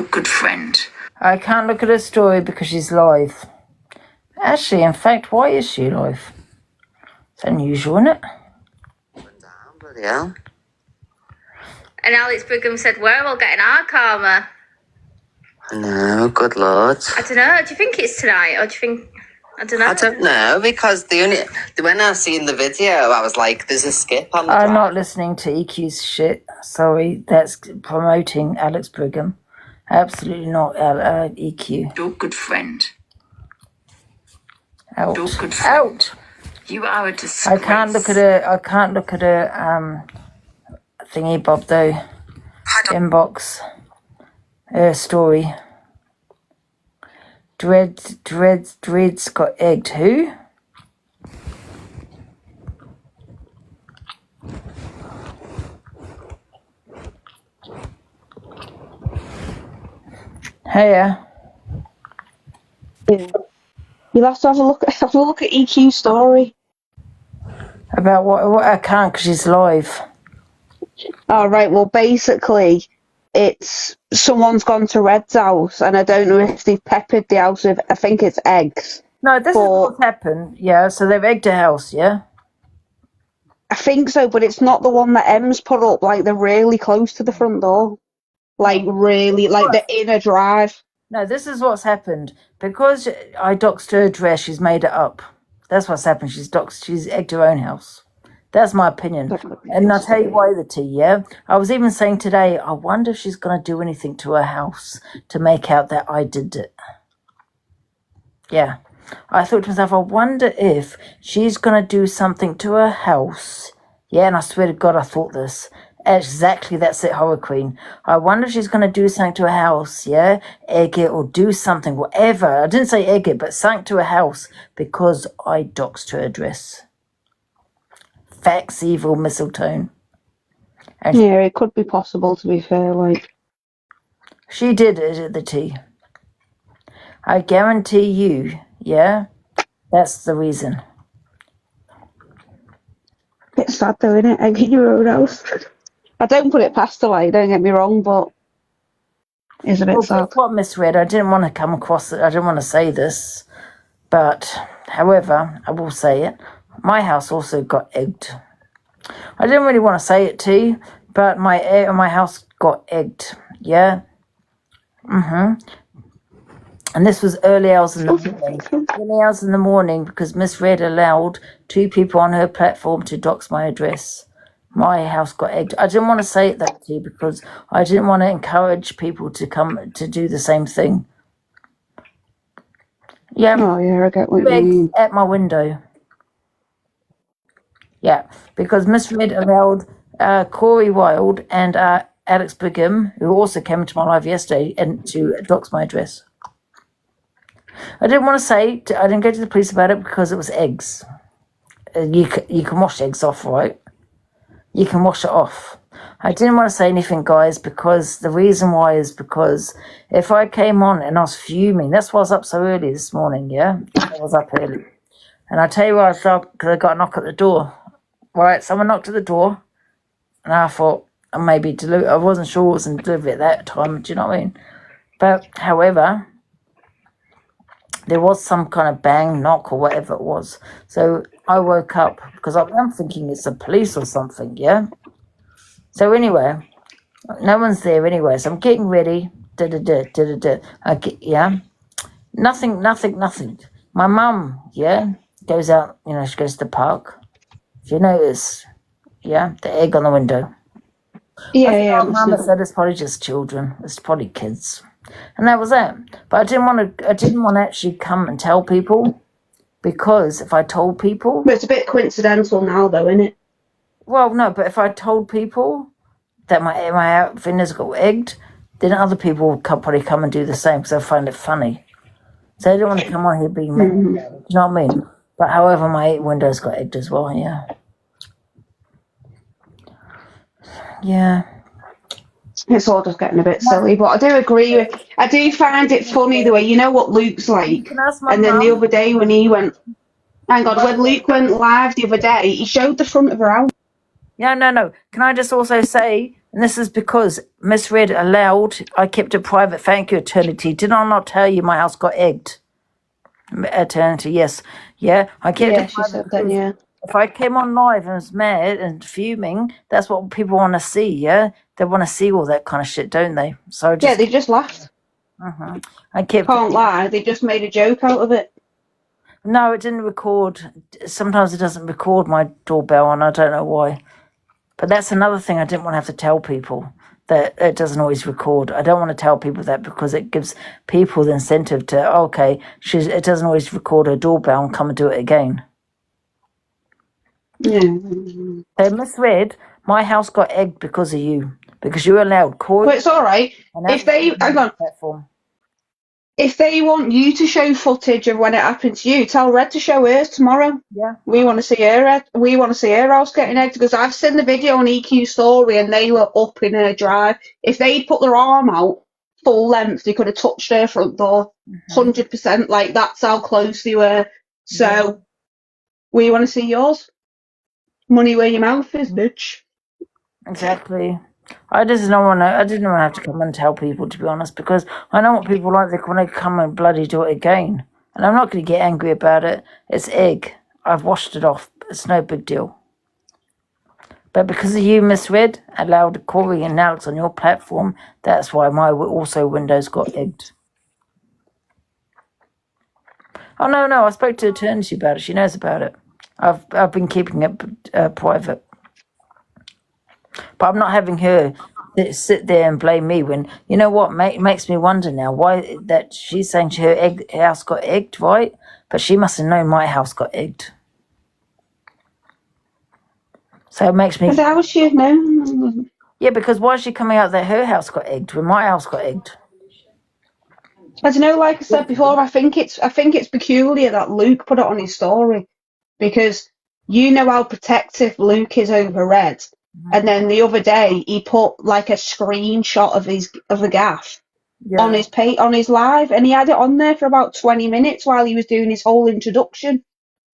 Good friend. I can't look at her story because she's live. Actually, in fact, why is she live? It's unusual, isn't it? Bloody hell. And Alex Brigham said, we're all getting our karma. No, good lord. I don't know. Do you think it's tonight, or do you think... I don't know. I don't know, because when I seen the video, I was like, there's a skip on the I'm drive. not listening to EQ's shit. Sorry, that's promoting Alex Brigham. Absolutely not EQ. Your good friend. Out. Your good friend. Out. You are a disgrace. I can't look at her thingy bob though. Inbox. Story. Dreads got egged. Who? Hey. Yeah. You'll have to have a look at EQ's story. About what I can't because she's live. Oh, right. Well, basically, it's someone's gone to Red's house, and I don't know if they've peppered the house with, I think it's eggs. No, this is what's happened. Yeah, so they've egged a house, yeah? I think so, but it's not the one that Em's put up. Like, they're really close to the front door. Like, really, like the inner drive. No, this is what's happened. Because I doxed her address, she's made it up. That's what's happened. She's egged her own house. That's my opinion. And I'll tell you why the tea, yeah? I was even saying today, I wonder if she's going to do anything to her house to make out that I did it. Yeah. I thought to myself, I wonder if she's going to do something to her house. Yeah, and I swear to God, I thought this. Exactly, that's it, Horror Queen. I wonder if she's going to do something to her house, yeah? Egg it or do something, whatever. I didn't say egg it, but something to her house because I doxed her address. Facts, evil, mistletoe. And yeah, it could be possible, to be fair. Like, she did it at the tea. I guarantee you, yeah, that's the reason. Bit sad though, isn't it? Egging your own house. I don't put it past her, like, don't get me wrong, but it's a bit sad. What misread? I didn't want to come across it. I didn't want to say this, but however, I will say it. My house also got egged. I didn't really want to say it to you, but my house got egged. Yeah. And this was early hours in the morning. Early hours in the morning because Miss Red allowed 2 people on her platform to dox my address. My house got egged. I didn't want to say it that to you because I didn't want to encourage people to come to do the same thing. Yeah. Oh yeah, I get what you mean. At my window. Yeah, because Miss Red allowed Corey Wilde and Alex Brigham, who also came into my live yesterday, and to dox my address. I didn't want to say, I didn't go to the police about it because it was eggs. You can wash eggs off, right? You can wash it off. I didn't want to say anything, guys, because the reason why is because if I came on and I was fuming, that's why I was up so early this morning, yeah? I was up early. And I tell you why I was up, because I got a knock at the door. Right, someone knocked at the door, and I thought maybe I wasn't sure it was in delivery at that time, do you know what I mean? But, however, there was some kind of bang, knock, or whatever it was. So I woke up, because I'm thinking it's the police or something, yeah? So anyway, no one's there anyway, so I'm getting ready, yeah? Nothing. My mum, yeah, goes out, she goes to the park. If you notice, yeah, the egg on the window. Yeah. Mama said it's probably just children. It's probably kids, and that was it. But I didn't want to actually come and tell people because if I told people, but it's a bit coincidental now, though, isn't it? Well, no, but if I told people that my fingers got egged, then other people would probably come and do the same because they find it funny. So I didn't want to come on here being mad. Do you know what I mean? But however, my windows got egged as well, yeah. Yeah. It's all just getting a bit silly, but I do agree with... I do find it funny the way, you know what Luke's like? And then the other day when he went... Hang on, when Luke went live the other day, he showed the front of her house. Yeah, no. Can I just also say, And this is because misread aloud. I kept it private. Thank you, Eternity. Did I not tell you my house got egged? Eternity, yes. Yeah, I kept it she private said that, because yeah. if I came on live and was mad and fuming, that's what people want to see, yeah? They want to see all that kind of shit, don't they? So Yeah, they just laughed. I kept... Can't lie, they just made a joke out of it. No, it didn't record. Sometimes it doesn't record my doorbell, and I don't know why. But that's another thing I didn't want to have to tell people, that it doesn't always record. I don't want to tell people that because it gives people the incentive to, okay, it doesn't always record her doorbell and come and do it again. Yeah. So misread, my house got egged because of you. Because you allowed Corey... But it's all right. If they... Hang on. Platform. If they want you to show footage of when it happened to you, tell Red to show hers tomorrow. Yeah. We want to see her. We want to see her house getting egged because I've seen the video on EQ story and they were up in her drive. If they'd put their arm out full length, they could have touched her front door. 100%. Like that's how close they were. So we want to see yours. Money where your mouth is, bitch. Exactly. I didn't want to have to come and tell people, to be honest, because I know what people like. They want to come and bloody do it again. And I'm not going to get angry about it. It's egg. I've washed it off. It's no big deal. But because of you misread, allowed Corey and Alex on your platform, that's why my also windows got egged. Oh, no, I spoke to Eternity about it. She knows about it. I've been keeping it private. But I'm not having her sit there and blame me when, you know what, makes me wonder now why that she's saying her house got egged, right? But she must have known my house got egged. So it makes me... But how would she have known? Yeah, because why is she coming out that her house got egged when my house got egged? I don't know, like I said before, I think it's peculiar that Luke put it on his story because you know how protective Luke is over Red. And then the other day he put like a screenshot of the gaff on his live, and he had it on there for about 20 minutes while he was doing his whole introduction.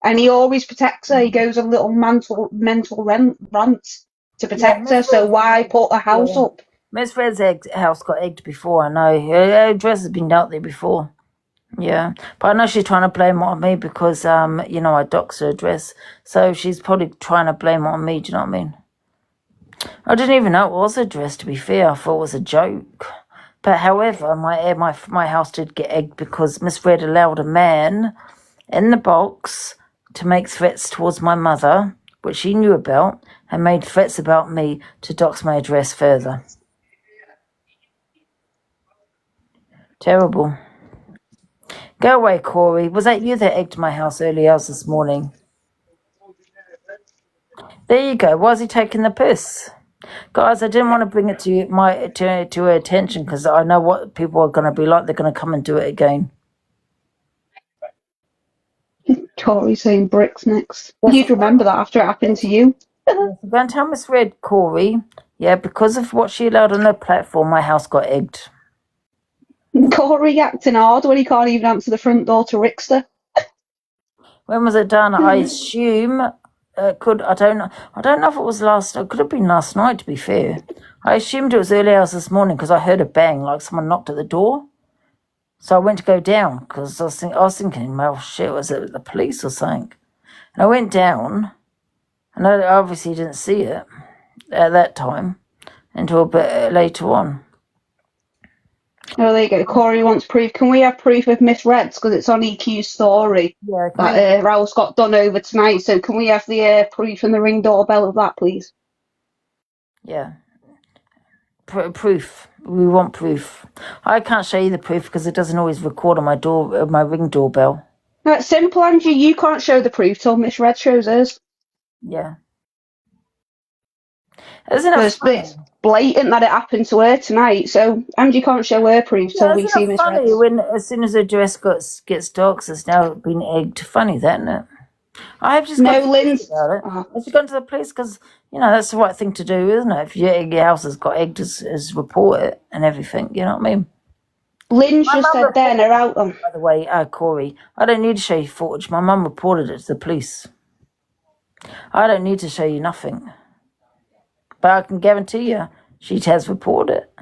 And he always protects her. He goes on little mental rants to protect her. So why put a house up? Miss Red's house got egged before. I know her dress has been out there before. Yeah, but I know she's trying to blame it on me because I doxed her dress, so she's probably trying to blame it on me. Do you know what I mean? I didn't even know it was a dress, to be fair. I thought it was a joke. But however, my house did get egged because Miss Red allowed a man in the box to make threats towards my mother, which she knew about, and made threats about me to dox my address further. Terrible. Go away, Corey. Was that you that egged my house early hours this morning? There you go. Why is he taking the piss? Guys, I didn't want to bring it to her attention because I know what people are going to be like. They're going to come and do it again. Corey saying bricks next. You'd remember that after it happened to you. Go and tell Miss Red, Corey. Yeah, because of what she allowed on her platform, my house got egged. Corey acting hard when he can't even answer the front door to Rickster. When was it done? I assume I don't know if it was it could have been last night, to be fair. I assumed it was early hours this morning because I heard a bang, like someone knocked at the door. So I went to go down because I was thinking, well, shit, was it the police or something? And I went down, and I obviously didn't see it at that time until a bit later on. Oh, there you go. Corey wants proof. Can we have proof of Miss Red's? Because it's on EQ's story. Yeah, that Rouse got done over tonight. So can we have the proof and the ring doorbell of that, please? Yeah. Proof. We want proof. I can't show you the proof because it doesn't always record on my ring doorbell. No, it's simple, Angie. You can't show the proof till Miss Red shows hers. Yeah. Isn't it funny? It's blatant that it happened to her tonight, so Angie can't show her proof till we see Miss Red. Funny when as soon as her dress gets doxed, it's now been egged. Funny, that, isn't it? I have just no, Lynn's. I've just gone to the police because that's the right thing to do, isn't it? If your house has got egged, is report it and everything. You know what I mean? Lynn's just said then they're out on. By the way, Corey, I don't need to show you footage. My mum reported it to the police. I don't need to show you nothing. But I can guarantee you, She has reported it.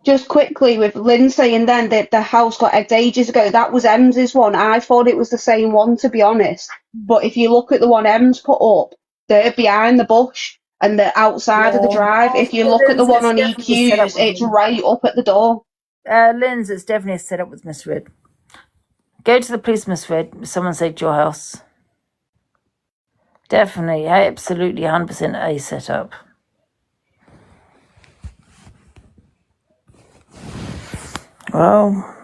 Just quickly with Lynn saying then that the house got egged ages ago, that was Ems's one. I thought it was the same one, to be honest. But if you look at the one Ems put up, they're behind the bush and they're outside of the drive. If you look at the one on EQ's, it's right up at the door. Lynn's, it's definitely set up with Miss Red. Go to the police, Miss Red. Someone said your house. Definitely, absolutely 100% a setup. Well,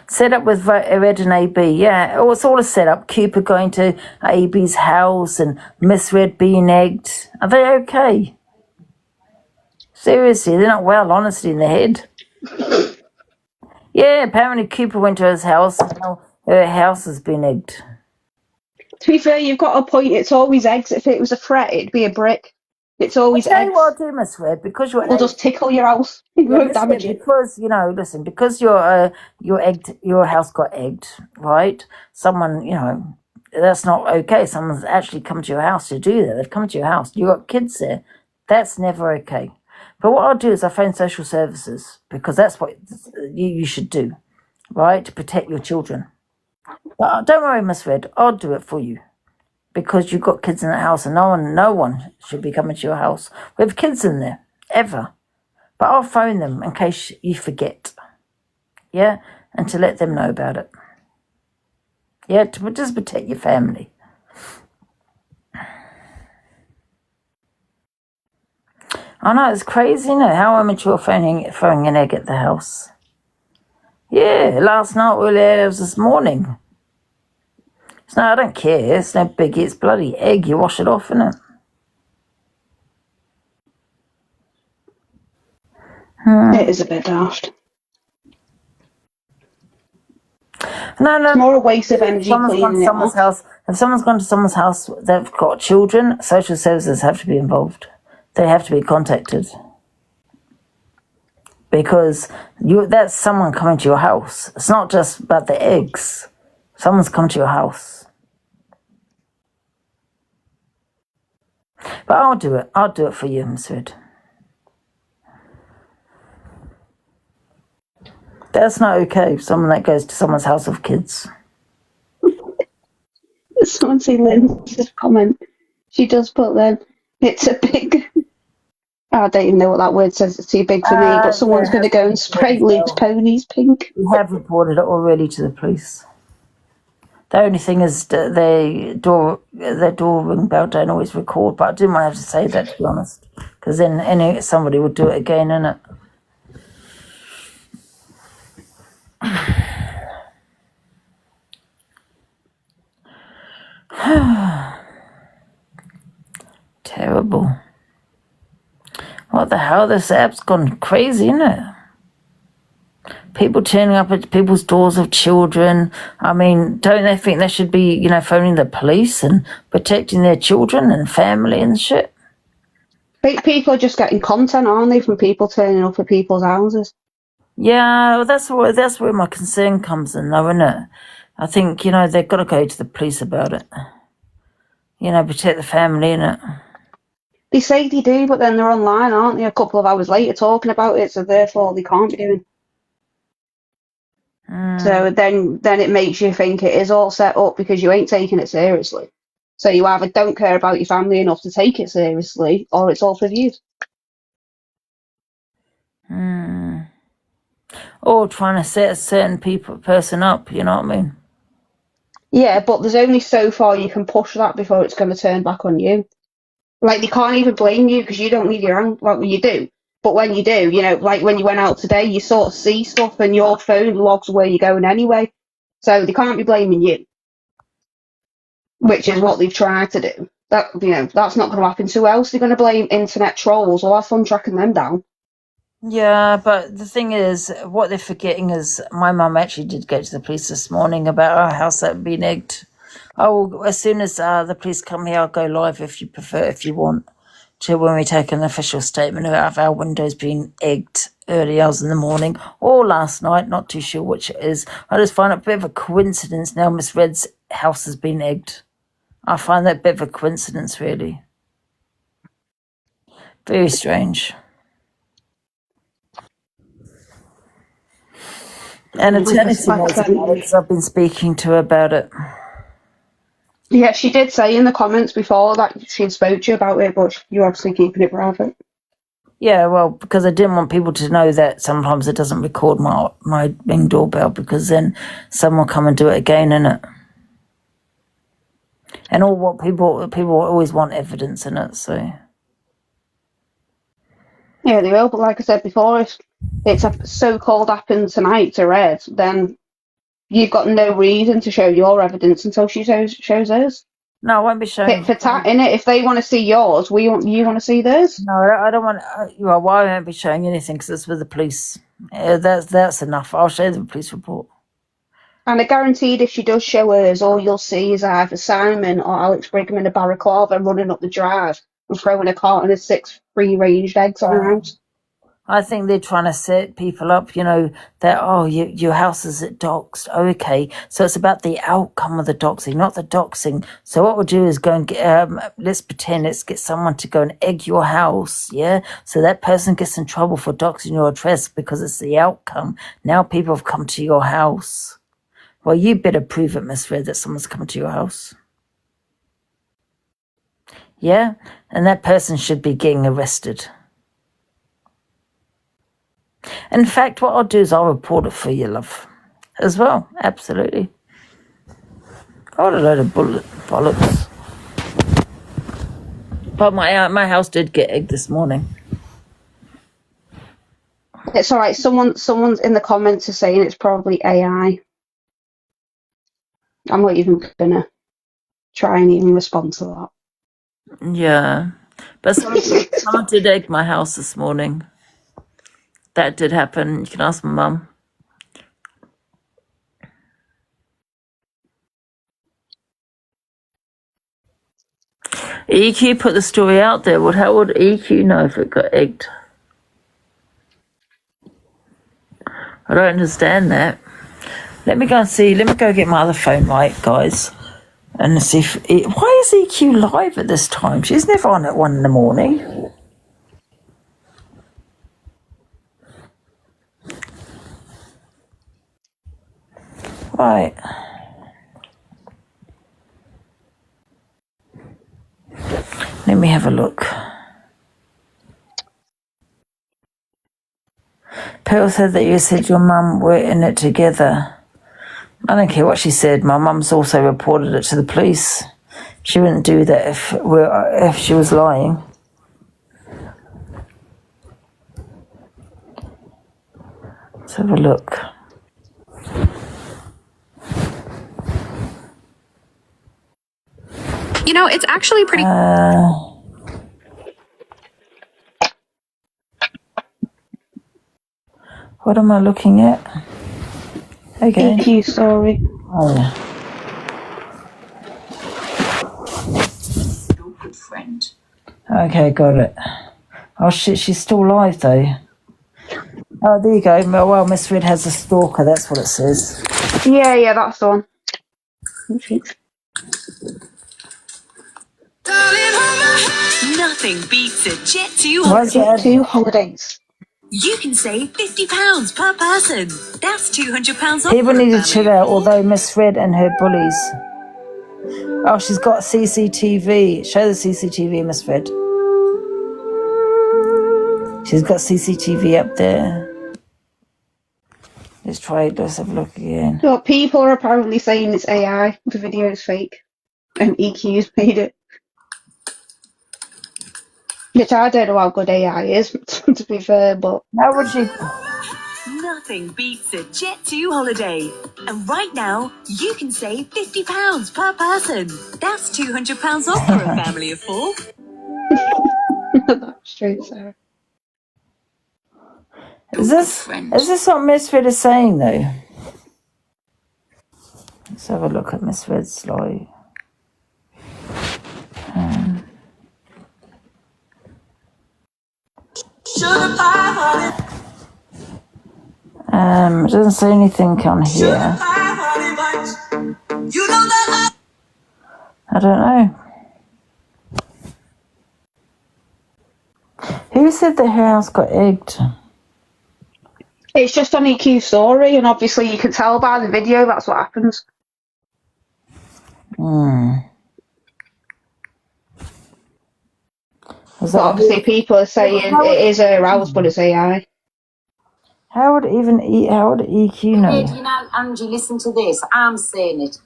set up with Red and AB, yeah. Oh, it's all a setup. Cooper going to AB's house and Miss Red being egged. Are they okay? Seriously, they're not well, honestly, in the head. Yeah, apparently Cooper went to his house and now her house has been egged. To be fair, you've got a point. It's always eggs. If it was a threat, it'd be a brick. It's always I'll tell eggs. you what I'll do, Miss Red, because you're We'll just tickle your house. It won't damage it. Because, listen, because your house got egged, right? Someone, that's not okay. Someone's actually come to your house to do that. They've come to your house. You got kids there. That's never okay. But what I'll do is I'll phone social services because that's what you should do, right? To protect your children. But don't worry, Miss Red, I'll do it for you. Because you've got kids in the house and no one should be coming to your house with kids in there, ever. But I'll phone them in case you forget. Yeah? And to let them know about it. Yeah, to just protect your family. I know, it's crazy, how immature throwing an egg at the house. Yeah, last night it was this morning. No, I don't care. It's no biggie. It's bloody egg. You wash it off, innit? It is a bit daft. No. It's more a waste of energy cleaning it off. If someone's gone to someone's house, they've got children, social services have to be involved. They have to be contacted. Because that's someone coming to your house. It's not just about the eggs. Someone's come to your house. But I'll do it. I'll do it for you, Miss Red. That's not okay. Someone that goes to someone's house with kids. Someone see Lynn's comment. She does put then, it's a big... I don't even know what that word says. It's too big for me. But someone's going to go and spray Luke's ponies pink. We have reported it already to the police. The only thing is their door ring bell don't always record, but I didn't want to have to say that, to be honest, because then somebody would do it again, innit? Terrible. What the hell? This app's gone crazy, innit? People turning up at people's doors of children. I mean, don't they think they should be, phoning the police and protecting their children and family and shit? People are just getting content, aren't they, from people turning up at people's houses? Yeah, well, that's where my concern comes in, though, isn't it? I think, they've got to go to the police about it. Protect the family, innit? They say they do, but then they're online, aren't they, a couple of hours later talking about it, so therefore they can't be doing. So then it makes you think it is all set up because you ain't taking it seriously. So you either don't care about your family enough to take it seriously, or it's all for views. Or trying to set a certain person up, you know what I mean? Yeah, but there's only so far you can push that before it's going to turn back on you. Like, they can't even blame you because you don't need your hand. Well, you do. But when you do, like when you went out today, you sort of see stuff and your phone logs where you're going anyway. So they can't be blaming you, which is what they've tried to do. That's not going to happen. So who else are they going to blame? Internet trolls? Well, have fun tracking them down. Yeah, but the thing is, what they're forgetting is my mum actually did go to the police this morning about our house that had been egged. As soon as the police come here, I'll go live if you prefer, if you want. When we take an official statement about our windows being egged early hours in the morning or last night, not too sure which it is. I just find it a bit of a coincidence now Miss Red's house has been egged. I find that a bit of a coincidence, really. Very strange. And eternity knows about it because I've been speaking to her about it. Yeah, she did say in the comments before that she had spoke to you about it, but you're obviously keeping it private. Yeah, well, because I didn't want people to know that sometimes it doesn't record my Ring doorbell, because then someone will come and do it again, innit? And all what people always want evidence in it, so. Yeah, they will, but like I said before, if it's a so-called happened tonight to Red, then you've got no reason to show your evidence until she shows hers. No, I won't be showing. For tat, innit? If they want to see yours, you want to see theirs. No, I don't want. Well, I won't be showing anything because it's with the police. That's enough. I'll show the police report. And I guaranteed if she does show hers, all you'll see is either Simon or Alex Brigham in a balaclava running up the drive and throwing a carton of 6 free-range eggs on her house. I think they're trying to set people up, that, your house is doxed. Okay, so it's about the outcome of the doxing, not the doxing. So what we'll do is go and get, let's get someone to go and egg your house, yeah? So that person gets in trouble for doxing your address because it's the outcome. Now people have come to your house. Well, you better prove it, Miss Red, that someone's come to your house. Yeah? And that person should be getting arrested. In fact, what I'll do is I'll report it for you, love, as well. Absolutely. What a load of bollocks. But my house did get egged this morning. It's all right. Someone's in the comments is saying it's probably AI. I'm not even gonna try and even respond to that. Yeah, but someone did egg my house this morning. That did happen. You can ask my mum. EQ put the story out there. How would EQ know if it got egged? I don't understand that. Let me go and see. Let me go get my other phone, right, guys, and see if why is EQ live at this time? She's never on at 1 a.m. Right. Let me have a look. Pearl said that you said your mum were in it together. I don't care what she said. My mum's also reported it to the police. She wouldn't do that if she was lying. Let's have a look. It's actually pretty... What am I looking at? Okay. EQ story. Oh, yeah. Your good friend. Okay, got it. Oh, shit, she's still live, though. Oh, there you go. Well, Miss Red has a stalker. That's what it says. Yeah, that's the one. Nothing beats a Jet2 Jet2 holidays. You can save £50 per person. That's £200 off. People need to chill out, although Miss Red and her bullies. Oh, she's got CCTV. Show the CCTV, Miss Red. She's got CCTV up there. Let's try it. Let's have a look again. So people are apparently saying it's AI. The video is fake. And EQ's made it. Which I don't know how good AI is, to be fair, but... How would she... Nothing beats a Jet2 holiday. And right now, you can save £50 per person. That's £200 off for a family of 4. That's true, Sarah. Is this what Miss Red is saying, though? Let's have a look at Miss Red's live. It doesn't say anything on here. I don't know. Who said that her house got egged? It's just on EQ story, and obviously you can tell by the video that's what happens. Was But that obviously people are saying it is her house, but it's AI. how would EQ know? You know, Angie, listen to this. I'm saying it.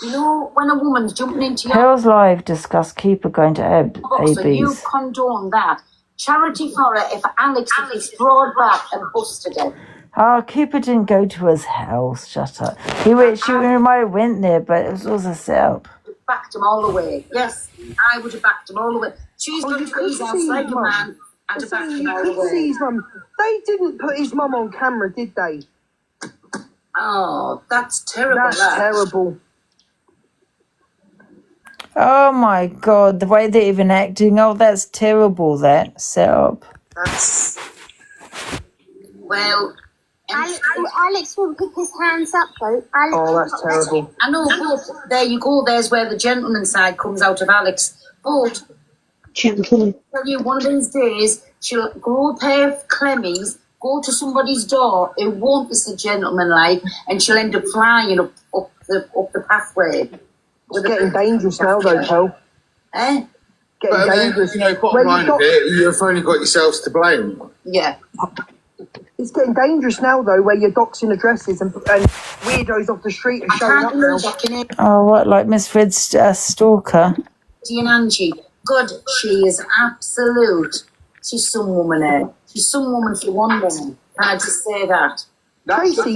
You know, when a woman's jumping into your Hell's Live discussed Keeper going to box and you AB's. condone that. Charity for her if Alex is brought back and busted her. Oh, Keeper didn't go to his house. Shut up. She might have went there, but it was also set up. Backed him all the way. Yes, I would have backed him all the way. She's going to his house like a man. I'd have backed him all the way. His mum. They didn't put his mum on camera, did they? Oh, that's terrible. That's terrible. Oh my God, the way they're even acting. Oh, that's terrible, that setup. That's... Well... Alex won't pick his hands up, though. Oh, that's terrible. I know, but there you go. There's where the gentleman side comes out of Alex. But... Gentleman. Tell you, one of these days, she'll grow a pair of clemmies, go to somebody's door, it won't be so gentleman-like, and she'll end up flying up the pathway. It's getting dangerous now, though, Kel. Eh? Getting dangerous. You know, bottom line of it, you've only got yourselves to blame. Yeah. It's getting dangerous now, though, where you're doxing addresses and weirdos off the street are showing up now. Oh, what, like Miss Fred's stalker? And Angie, God, she is absolute. She's some woman, eh? She's some woman for one woman. Can I just say that? Tracy,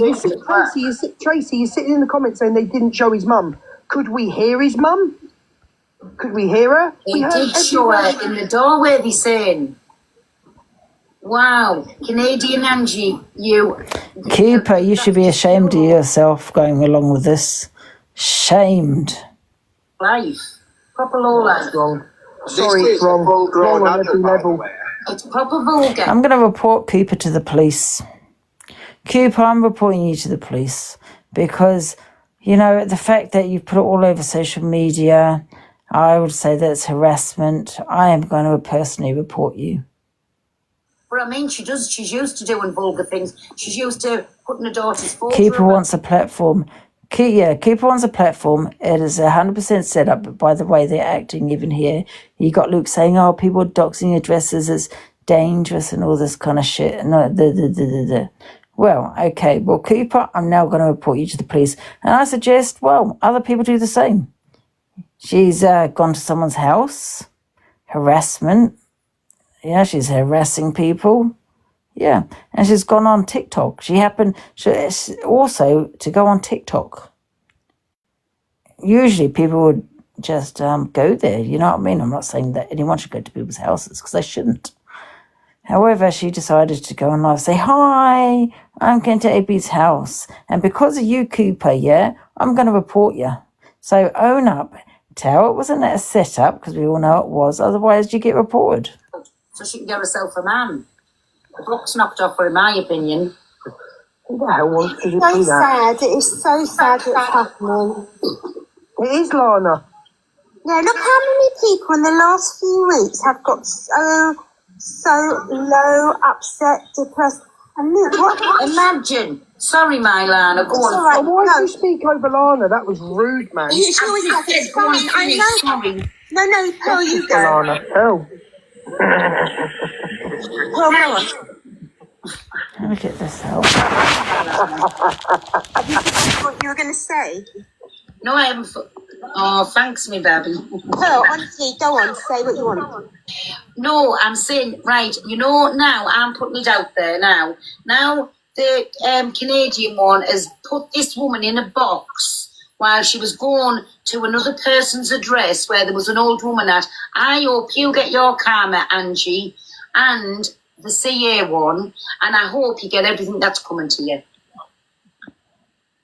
you're sitting in the comments saying they didn't show his mum. Could we hear his mum? Could we hear her? They did show her in the doorway, they saying. Wow, Canadian Angie, you... Keeper, you should be ashamed of yourself going along with this. Shamed. Life. Proper low life. Wrong. Sorry, it's wrong. Wrong on every level. It's proper vulgar. I'm going to report Cooper to the police. Cooper, I'm reporting you to the police because, you know, the fact that you put it all over social media, I would say that's harassment. I am going to personally report you. But I mean, she's used to doing vulgar things. She's used to putting her daughter's photo. Keeper wants a platform. Keeper wants a platform. It is 100% set up by the way they're acting even here. You got Luke saying, oh, people doxing addresses is dangerous and all this kind of shit. Well, okay. Well, Keeper, I'm now going to report you to the police. And I suggest, well, other people do the same. She's gone to someone's house. Harassment. Yeah, she's harassing people. Yeah, and she's gone on TikTok. She also to go on TikTok. Usually people would just go there, you know what I mean? I'm not saying that anyone should go to people's houses because they shouldn't. However, she decided to go on live, say, hi, I'm going to AB's house. And because of you, Cooper, yeah, I'm going to report you. So own up. Tell it wasn't a setup because we all know it was. Otherwise, you get reported. So she can get herself a man. The block's knocked off her, in my opinion. Who the hell wants to do So that? sad. It is so sad what's happening. It is, Lana. Yeah, look how many people in the last few weeks have got so low, upset, depressed. And look, what? Imagine. Sorry, my Lana. Go on. All right. Oh, why No. did you speak over Lana? That was rude, man. She always does. It's fine. I know. Sorry. No, Pearl, you go. Lana. Oh. Pearl, go on. Let me get this out. Have you forgotten what you were going to say? No, I haven't. Oh, thanks, me baby. Pearl, honestly, go on. Say what you want. No, I'm saying, right, you know, now I'm putting it out there now. Now the Canadian one has put this woman in a box while she was going to another person's address where there was an old woman at. I hope you get your karma, Angie, and the CA one, and I hope you get everything that's coming to you.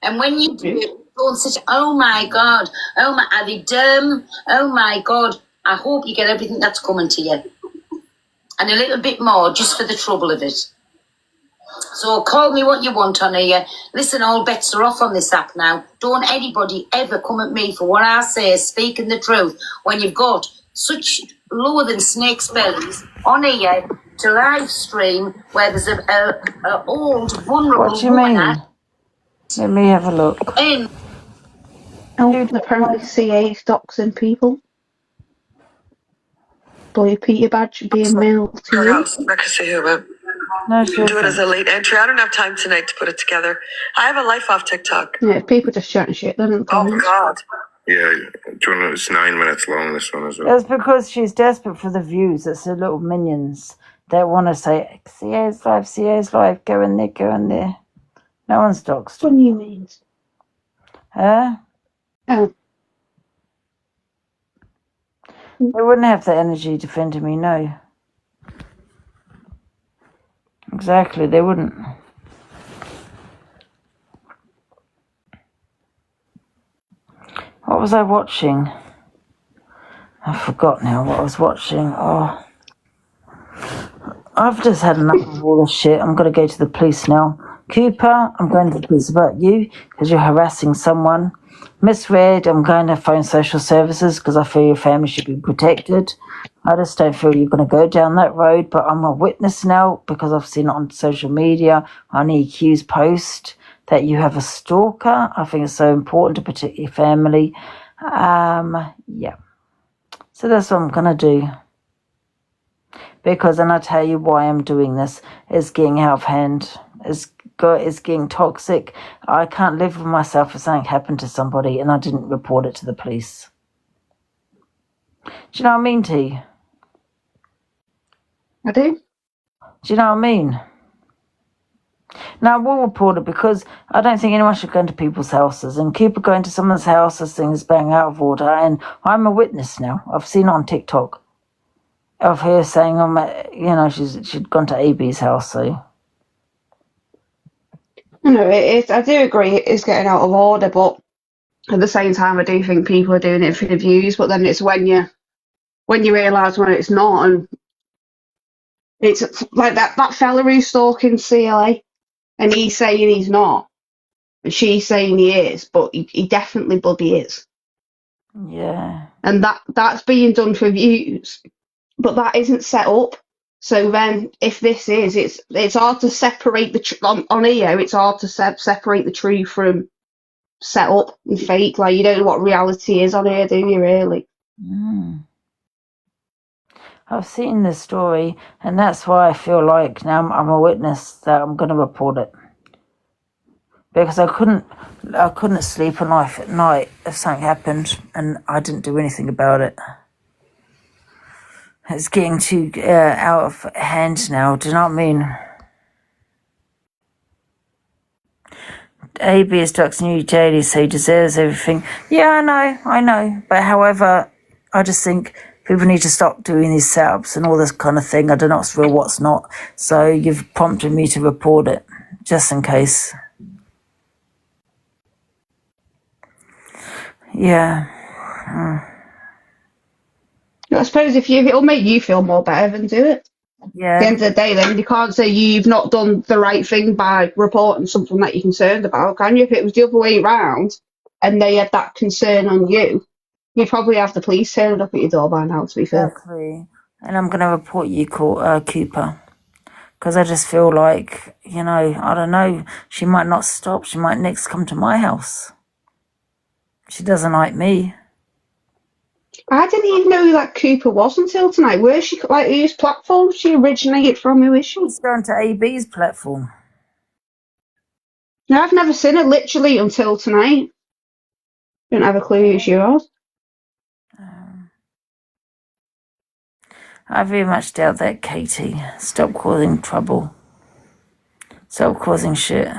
And when you do it, don't say, oh my God, oh my, are they dumb? Oh my God, I hope you get everything that's coming to you. And a little bit more just for the trouble of it. So call me what you want on here. Listen, all bets are off on this app now. Don't anybody ever come at me for what I say, speaking the truth, when you've got such lower than snake's bellies on here to live stream where there's a old vulnerable What do you woman mean? Let me have a look. in. Oh, apparently CA's doxing people. Blue Peter badge being mailed to you. No, she Do it as isn't. a late entry. I don't have time tonight to put it together. I have a life off TikTok. Yeah, people just chatting shit then in the comments. God. Yeah, it's 9 minutes long, this one as well. It's because she's desperate for the views. It's the little minions that want to say, CA's live, go in there. No one's doxed. What do you mean? Huh? Oh. They wouldn't have the energy defending me, no. Exactly, they wouldn't. What was I watching? I forgot now what I was watching. Oh, I've just had enough of all this shit. I'm going to go to the police now. Cooper, I'm going to the police about you because you're harassing someone. Miss Red, I'm going to phone social services because I feel your family should be protected. I just don't feel you're going to go down that road, but I'm a witness now because I've seen it on social media, on EQ's post, that you have a stalker. I think it's so important to protect your family. Yeah. So that's what I'm going to do. Because, and I tell you why I'm doing this, it's getting out of hand. It's getting toxic. I can't live with myself if something happened to somebody and I didn't report it to the police. Do you know what I mean, T? I do. Do you know what I mean? Now, I will report it because I don't think anyone should go into people's houses. And Cooper going to someone's house, this thing is bang out of order. And I'm a witness now. I've seen it on TikTok of her saying, she'd gone to AB's house, so... No, I do agree it is getting out of order, but at the same time, I do think people are doing it for the views. But then it's when you realise when it's not, and it's like that fella who's stalking CLA, and he's saying he's not, and she's saying he is, but he definitely bloody is. Yeah. And that's being done for views, but that isn't set up. So then, if this is, it's hard to separate on here. It's hard to separate the true from set up and fake. Like, you don't know what reality is on here, do you? Really? I've seen this story, and that's why I feel like now I'm a witness that I'm going to report it. Because I couldn't sleep at night if something happened, and I didn't do anything about it. It's getting too out of hand now. Do you know what I mean? AB is doxing you daily, so he deserves everything. Yeah, I know. But however, I just think people need to stop doing these setups and all this kind of thing. I don't know what's real, what's not. So you've prompted me to report it, just in case. Yeah. I suppose if it'll make you feel more better, then do it. Yeah. At the end of the day, then you can't say you've not done the right thing by reporting something that you're concerned about, can you? If it was the other way around and they had that concern on you, you'd probably have the police turning up at your door by now, to be fair. Exactly. And I'm going to report you, Cooper. Because I just feel like, I don't know, she might not stop. She might next come to my house. She doesn't like me. I didn't even know who that Cooper was until tonight. Where's she, whose platform she originated from? Who is she? She's going to AB's platform. No, I've never seen it literally until tonight. Don't have a clue who she was. I very much doubt that, Katie. Stop causing trouble. Stop causing shit.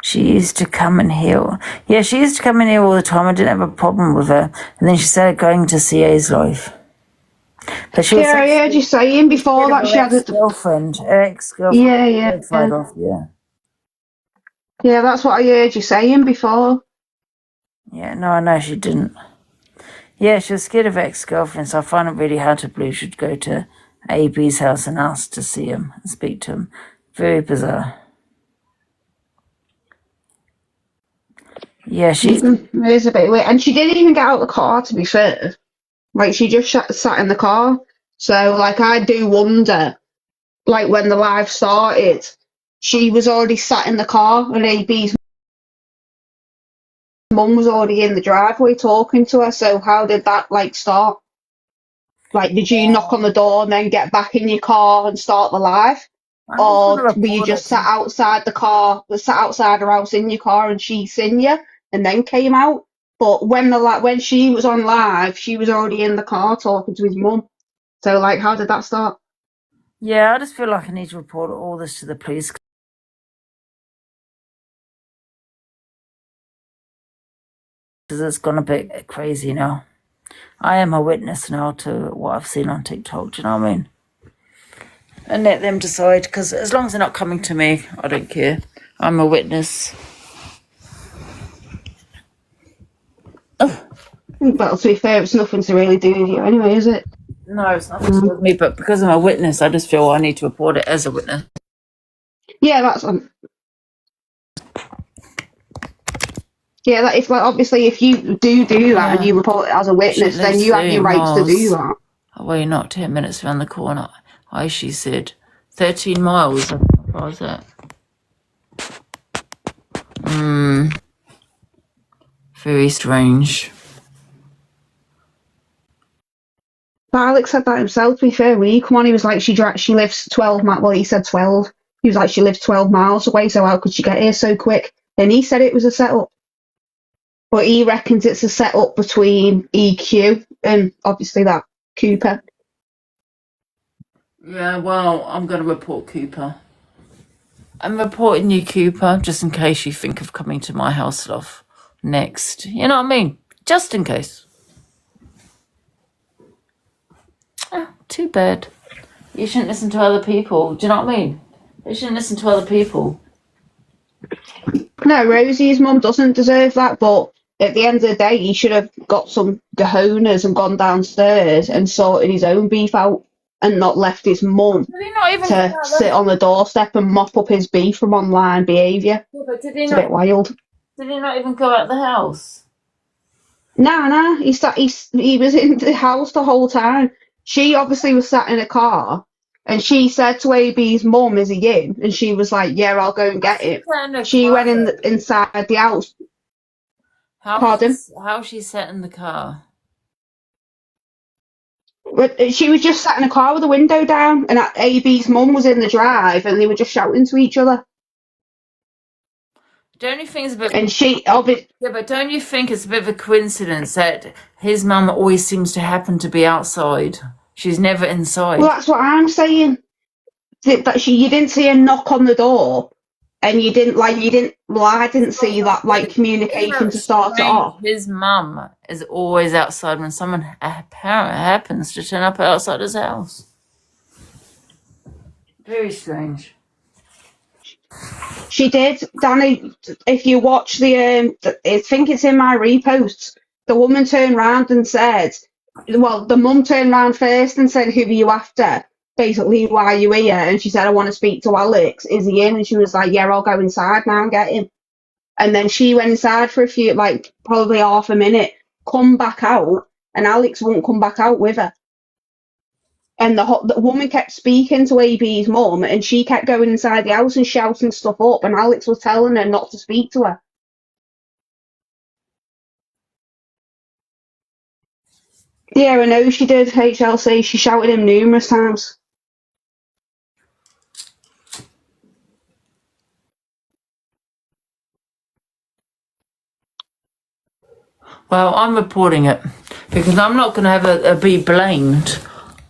She used to come in here. Yeah, she used to come in here all the time. I didn't have a problem with her. And then she started going to CA's live. But she I heard you saying before that she had her ex-girlfriend. Yeah. Yeah, that's what I heard you saying before. Yeah, no, I know she didn't. Yeah, she was scared of her ex-girlfriend, so I find it really hard to believe she'd go to AB's house and ask to see him and speak to him. Very bizarre. Yeah, she's It is a bit weird. And she didn't even get out of the car, to be fair. Like, she just sat in the car. So, like, I do wonder, like, when the live started, she was already sat in the car, and AB's mum was already in the driveway talking to her. So, how did that, like, start? Like, did you knock on the door and then get back in your car and start the live? I'm just Or gonna were you report just it. sat outside the car, sat outside her house in your car, and she seen you and then came out? But when she was on live, she was already in the car talking to his mum. So, like, how did that start? Yeah, I just feel like I need to report all this to the police because it's gone a bit crazy now. I am a witness now to what I've seen on TikTok. Do you know what I mean? And let them decide, because as long as they're not coming to me, I don't care. I'm a witness. Well, to be fair, it's nothing to really do with you anyway, is it? No, it's nothing to do with me, but because I'm a witness, I just feel I need to report it as a witness. Yeah, that's yeah. That if, like, obviously if you do that and you report it as a She witness, then lives you have 30 your rights to do miles that. away, not 10 minutes around the corner. She said 13 miles. How far is that? Very strange. But Alex said that himself. To be fair, when he come on, he was like, she lives 12 miles. Well, he said 12. He was like, she lives 12 miles away, so how could she get here so quick? And he said it was a setup. But he reckons it's a setup between EQ and obviously that Cooper. Yeah, well, I'm going to report Cooper. I'm reporting you, Cooper, just in case you think of coming to my house, love, next. You know what I mean? Just in case. Oh, too bad. You shouldn't listen to other people. Do you know what I mean? You shouldn't listen to other people. No, Rosie's mum doesn't deserve that, but at the end of the day, he should have got some cojones and gone downstairs and sorted his own beef out and not left his mum Did he not even to sit on the doorstep and mop up his beef from online behaviour. Yeah, but did It's a bit wild. he not even go out the house? Nah, he was in the house the whole time. She obviously was sat in a car, and she said to AB's mum, "Is he in?" And she was like, "Yeah, I'll go and get him." She went inside the house. Pardon? How she sat in the car? But she was just sat in a car with the window down, and AB's mum was in the drive, and they were just shouting to each other. Don't you think it's a bit? And yeah, but don't you think it's a bit of a coincidence that his mum always seems to happen to be outside? She's never inside. Well, that's what I'm saying. That you didn't see a knock on the door, and you didn't. Well, I didn't see that communication to start it off. His mum is always outside when someone apparently happens to turn up outside his house. Very strange. She did, Danny. If you watch I think it's in my reposts. The woman turned round and said, well, the mum turned round first and said, "Who are you after? Basically, why are you here?" And she said, "I want to speak to Alex. Is he in?" And she was like, "Yeah, I'll go inside now and get him." And then she went inside for a few, probably half a minute, come back out, and Alex won't come back out with her. And the woman kept speaking to AB's mum, and she kept going inside the house and shouting stuff up, and Alex was telling her not to speak to her. Yeah, I know she did, HLC. She shouted him numerous times. Well, I'm reporting it because I'm not going to have be blamed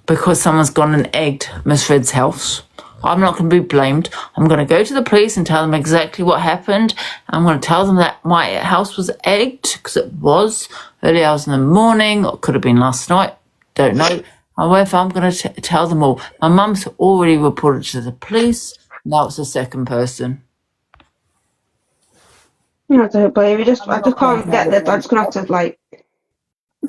because someone's gone and egged Miss Red's house. I'm not going to be blamed. I'm going to go to the police and tell them exactly what happened. I'm going to tell them that my house was egged, because it was early hours in the morning, or it could have been last night. Don't know. However, I'm going to tell them all. My mum's already reported to the police. Now it's the second person. I don't blame you. I just can't get that. I'm just going to have to,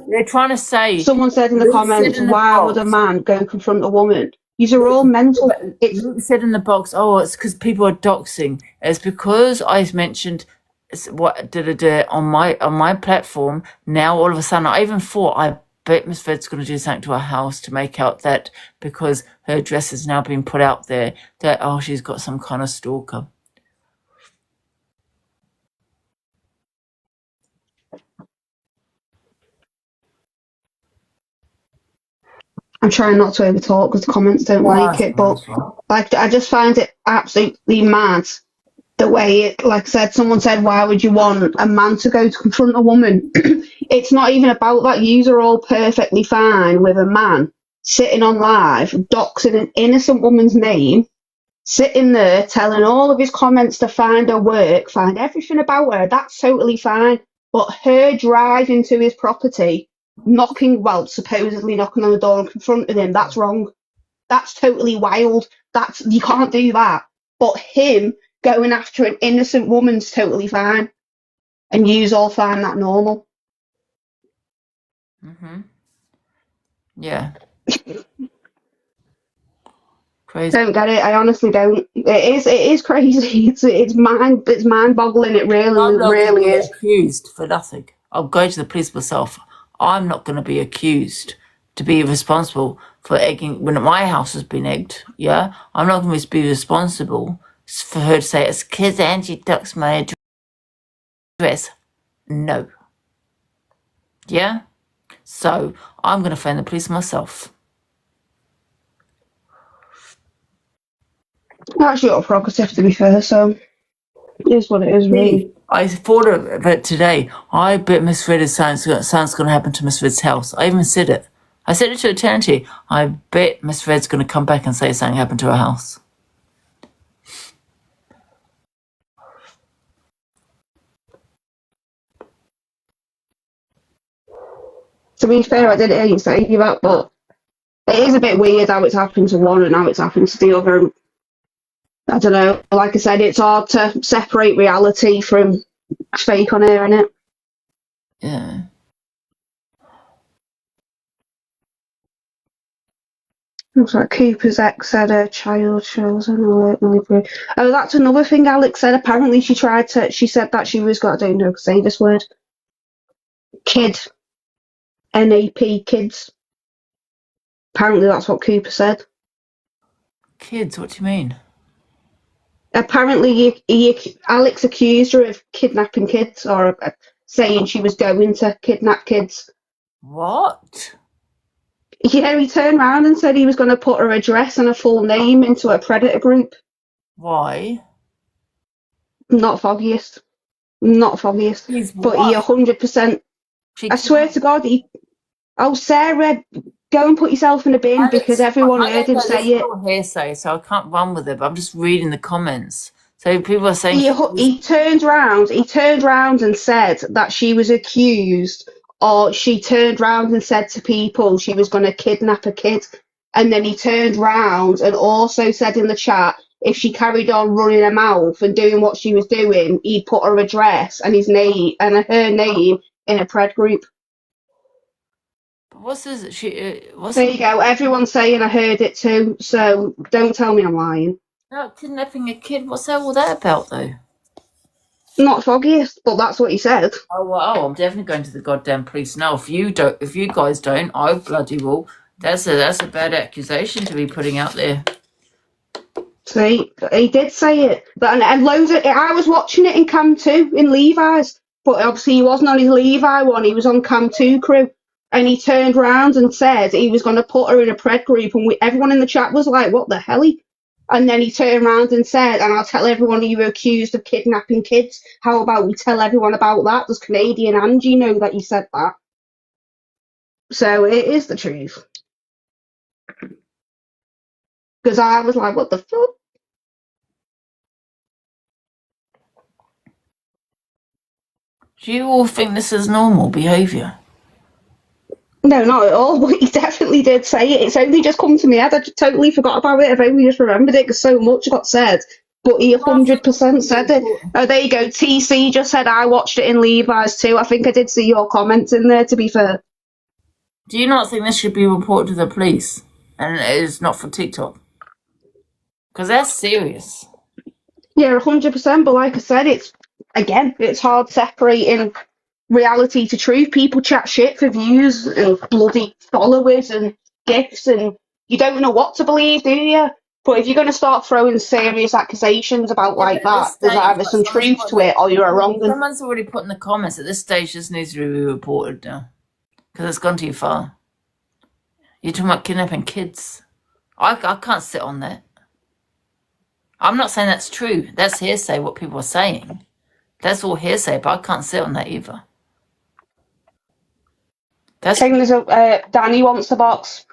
They're trying to say... Someone said in the comments, why would a man go confront a woman? These are all mental. Luke said in the box, oh, it's because people are doxing. It's because I mentioned what did it on my platform. Now all of a sudden, I even thought, I bet Miss Fred's going to do something to her house to make out that because her address has now been put out there that she's got some kind of stalker. I'm trying not to overtalk because the comments don't like it, but like I just find it absolutely mad the way it, like I said, someone said, why would you want a man to go to confront a woman? It's not even about that. Yous are all perfectly fine with a man sitting on live, doxing an innocent woman's name, sitting there telling all of his comments to find her work, find everything about her. That's totally fine. But her driving to his property, supposedly knocking on the door and confronting him, that's wrong. That's totally wild. You can't do that. But him going after an innocent woman's totally fine. And yous all find that normal. Yeah. Crazy. Don't get it. I honestly don't. It is crazy. It's mind boggling. It really is. Accused for nothing. I'll go to the police myself. I'm not going to be accused to be responsible for egging when my house has been egged. Yeah, I'm not going to be responsible for her to say it's because Angie ducks my address. No. Yeah. So I'm going to phone the police myself. That's your prerogative, to be fair. So it is what it is, really. I thought of it today. I bet Miss Fred's something's going to happen to Miss Fred's house. I even said it. I said it to eternity. I bet Miss Fred's going to come back and say something happened to her house. To be fair, I didn't hear you say that, but it is a bit weird how it's happened to one and how it's happened to the other. I don't know. Like I said, it's hard to separate reality from fake on air, innit? Yeah. Looks like Cooper's ex said her child shows on the Oh, that's another thing Alex said. Apparently she said that she was, I don't know, say this word. Kid. NAP, kids. Apparently that's what Cooper said. Kids, what do you mean? Apparently Alex accused her of kidnapping kids or saying she was going to kidnap kids. What? Yeah, he turned around and said he was going to put her address and her full name into a predator group. Why? Not foggiest. Not foggiest. But he 100%. I swear to God, Sarah, go and put yourself in a bin because everyone heard him say it. Hearsay, so I can't run with it, but I'm just reading the comments. So people are saying he turned round and said that she was accused, or she turned round and said to people she was going to kidnap a kid, and then he turned round and also said in the chat if she carried on running her mouth and doing what she was doing, he'd put her address and his name and her name in a pred group. What's this? There you go. Everyone's saying I heard it too, so don't tell me I'm lying. No, kidnapping a kid. What's all that about, though? Not foggiest, but that's what he said. Oh, I'm definitely going to the goddamn police now. If you guys don't, I bloody will. That's a bad accusation to be putting out there. See, he did say it, and loads of. I was watching it in Cam 2 in Levi's, but obviously he wasn't on his Levi one. He was on Cam 2 crew. And he turned round and said he was going to put her in a pred group, and everyone in the chat was like, what the hell? And then he turned round and said, and I'll tell everyone you were accused of kidnapping kids. How about we tell everyone about that? Does Canadian Angie know that you said that? So it is the truth. Because I was like, what the fuck? Do you all think this is normal behaviour? No, not at all, but he definitely did say it. It's only just come to me head. I totally forgot about it. I've only just remembered it because so much got said. But he 100% said it. Oh, there you go. TC just said I watched it in Levi's too. I think I did see your comments in there, to be fair. Do you not think this should be reported to the police and it's not for TikTok? Because that's serious. Yeah, 100%. But like I said, it's again, it's hard separating reality to truth. People chat shit for views and bloody followers and gifts, and you don't know what to believe, do you? But if you're going to start throwing serious accusations about Yeah, but like at this that, there's stage, either some truth to it or you're a wrong 'un. someone's already put in the comments at this stage this needs to be reported now because it's gone too far. You're talking about kidnapping kids. I can't sit on that. I'm not saying that's true. That's hearsay, what people are saying. That's all hearsay, but I can't sit on that either. That's Thing is, Danny wants the box.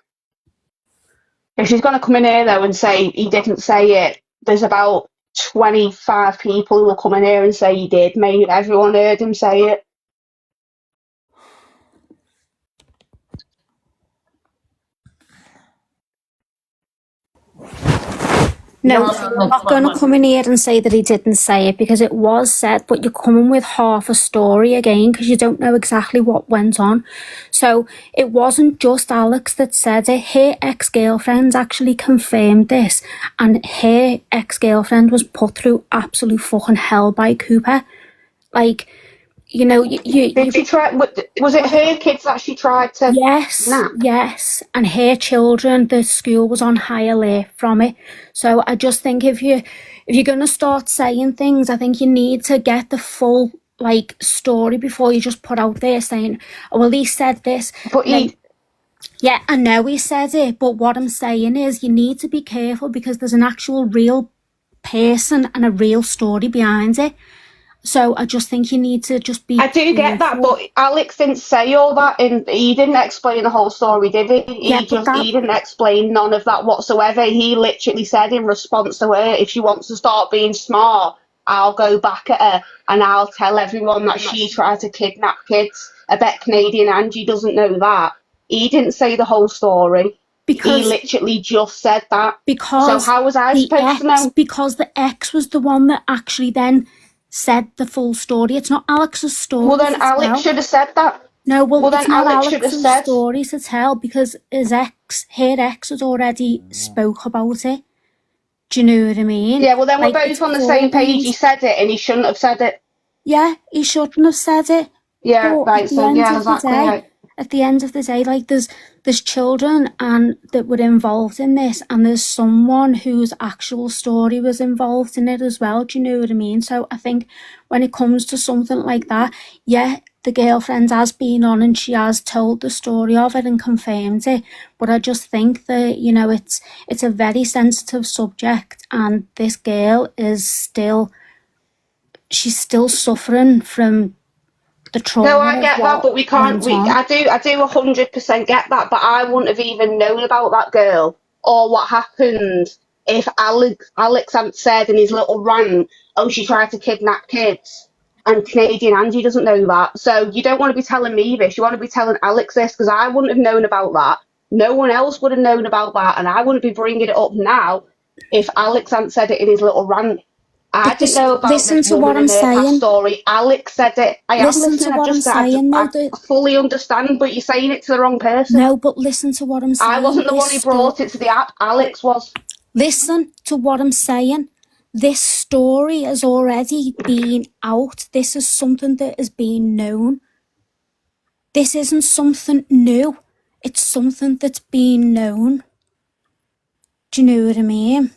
If she's going to come in here though and say he didn't say it, there's about 25 people who will come in here and say he did. Maybe everyone heard him say it. No, I'm not going to come in here and say that he didn't say it because it was said, but you're coming with half a story again because you don't know exactly what went on. So it wasn't just Alex that said it. Her ex-girlfriend actually confirmed this, and her ex-girlfriend was put through absolute fucking hell by Cooper. Like, you know, Did she try? Was it her kids that she tried to? Yes, and her children. The school was on high alert from it. So I just think if you're gonna start saying things, I think you need to get the full story before you just put out there saying, "Oh, well, he said this." But yeah, I know he said it, but what I'm saying is you need to be careful because there's an actual real person and a real story behind it. So I just think you need to just be. I do get that, but Alex didn't say all that, and he didn't explain the whole story, did he? He didn't explain none of that whatsoever. He literally said in response to her, if she wants to start being smart, I'll go back at her and I'll tell everyone that she tried to kidnap kids. I bet Canadian Angie doesn't know that. He didn't say the whole story. He literally just said that. So how was I supposed to know? Because the ex was the one that actually then said the full story. It's not Alex's story. Well, then Alex should have said that. No, well then it's not Alex should have Alex's said story to tell because her ex had already spoke about it. Do you know what I mean? Yeah, well then we're both on the same page. He said it and he shouldn't have said it. Yeah, he shouldn't have said it. Yeah, but right. So yeah, exactly. At the end of the day, there's children and that were involved in this, and there's someone whose actual story was involved in it as well. Do you know what I mean? So I think when it comes to something like that, yeah, the girlfriend has been on and she has told the story of it and confirmed it. But I just think that, you know, it's a very sensitive subject, and this girl she's still suffering from the trauma. No, I get that, but we can't. I do 100% get that, but I wouldn't have even known about that girl or what happened if Alex hadn't said in his little rant, "Oh, she tried to kidnap kids," and Canadian Angie doesn't know that. So you don't want to be telling me this. You want to be telling Alex this because I wouldn't have known about that. No one else would have known about that, and I wouldn't be bringing it up now if Alex hadn't said it in his little rant. I didn't know about this woman and her past story. Alex said it. I am listening. I fully understand, but you're saying it to the wrong person. No, but listen to what I'm saying. I wasn't the one who brought it to the app. Alex was. Listen to what I'm saying. This story has already been out. This is something that has been known. This isn't something new. It's something that's been known. Do you know what I mean?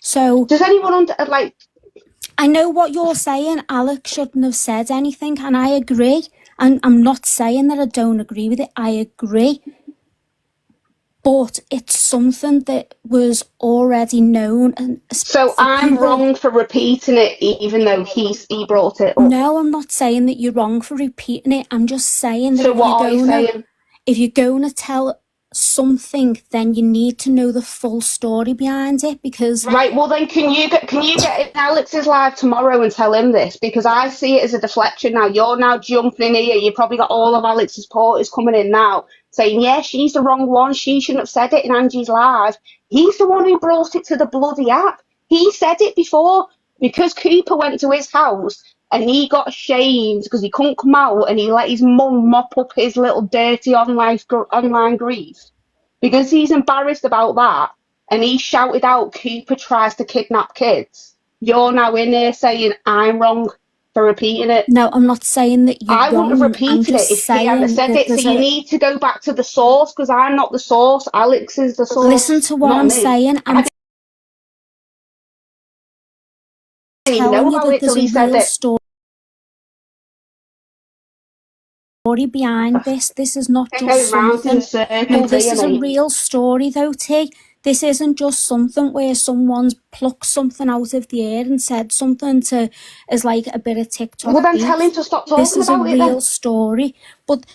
So does anyone I know what you're saying. Alex shouldn't have said anything, and I agree. And I'm not saying that I don't agree with it. I agree. But it's something that was already known. And so I'm wrong for repeating it, even though he brought it up. No, I'm not saying that you're wrong for repeating it. I'm just saying that if you're going to tell something, then you need to know the full story behind it, because right. Well, then can you get in Alex's live tomorrow and tell him this, because I see it as a deflection now. You're now jumping in here. You've probably got all of Alex's supporters coming in now saying, yeah, she's the wrong one. She shouldn't have said it in Angie's live. He's the one who brought it to the bloody app. He said it before because Cooper went to his house and he got shamed because he couldn't come out, and he let his mum mop up his little dirty online grief because he's embarrassed about that. And he shouted out, Cooper tries to kidnap kids. you're now in here saying I'm wrong for repeating it. No, I'm not saying that you're I wouldn't have wrong. I'm repeated just it if he hadn't saying said that it. So there's you a need to go back to the source, because I'm not the source. Alex is the listen source, to what not I'm me. saying. I I'm didn't even know telling you about that it till there's a he said real it. story behind this. This is not It just goes round in something. No, circles, this here, is a mate. real story, though, T. This isn't just something where someone's plucked something out of the air and said something to as like a bit of TikTok. Well, then tell him beef. to stop This talking is a about it then. real story. But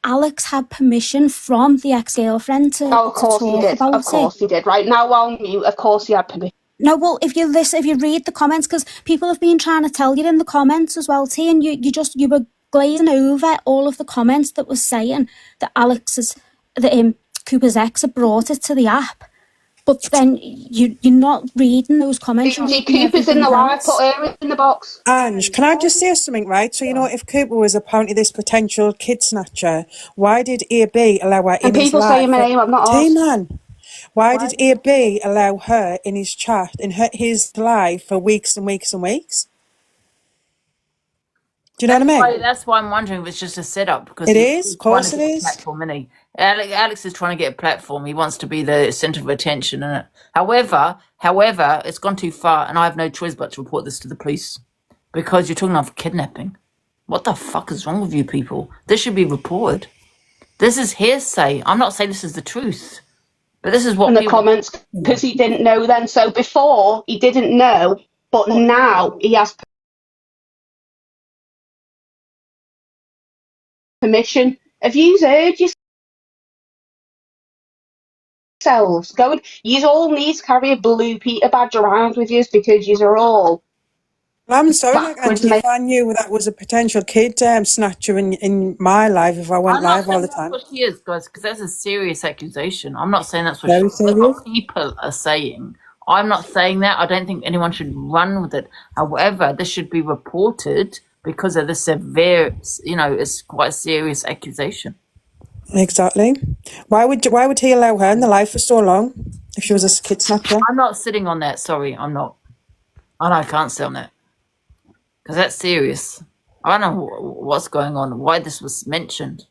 Alex had permission from the ex-girlfriend to Oh, of course he talk did. about Of course he did. Right now, I'll mute. Of course he had permission. No, well, if you listen, if you read the comments, because people have been trying to tell you in the comments as well, T, and you were glazing over all of the comments that was saying that Cooper's ex had brought it to the app, but then you're not reading those comments. You're reading Cooper's in the everything live. Put else. her in the box. Ange, can I just say something, right? So, you know, if Cooper was apparently this potential kid snatcher, why did AB allow her And in his people saying life? my name, I'm not asked. T-Man. Why did AB allow her in his chat, in his life for weeks and weeks and weeks? Do you know what I mean? That's why I'm wondering if it's just a setup, because It is, he's of trying course to it get a is. platform, isn't he? Alex is trying to get a platform. He wants to be the centre of attention, innit? However, it's gone too far, and I have no choice but to report this to the police, because you're talking about kidnapping. What the fuck is wrong with you people? This should be reported. This is hearsay. I'm not saying this is the truth, but this is what In the people... comments, because he didn't know then. So before, he didn't know, but now he has permission. Have you heard yourselves? You all need to carry a blue Peter badge around with you, because you are all Well, I'm sorry, backwards, Angie, mate. if I knew that was a potential kid snatcher in my life, if I went I'm not live all saying the that's time. what she is, guys, because that's a serious accusation. I'm not saying that's what Very that's what serious. people are saying. I'm not saying that. I don't think anyone should run with it. However, this should be reported because of the severe, it's quite a serious accusation. Exactly. Why would he allow her in the life for so long if she was a kid snatcher? I'm not sitting on that. Sorry, I'm not. I can't sit on that because that's serious. I don't know what's going on, why this was mentioned.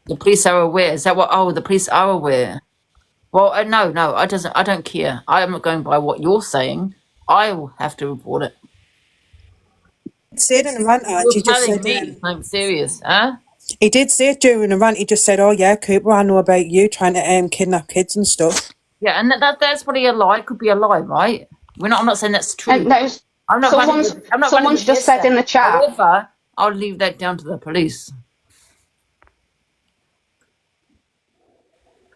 The police are aware. Is that what? Oh, the police are aware. Well, no, I don't care. I'm not going by what you're saying. I will have to report it. Say it in a rant, You're He just telling said me something serious, huh? he did say it during a rant. He just said, "Oh yeah, Cooper, I know about you trying to kidnap kids and stuff." Yeah, and that's probably a lie. It could be a lie, right? I'm not saying that's true. And those, I'm not running someone's the just said in the chat. However, I'll leave that down to the police.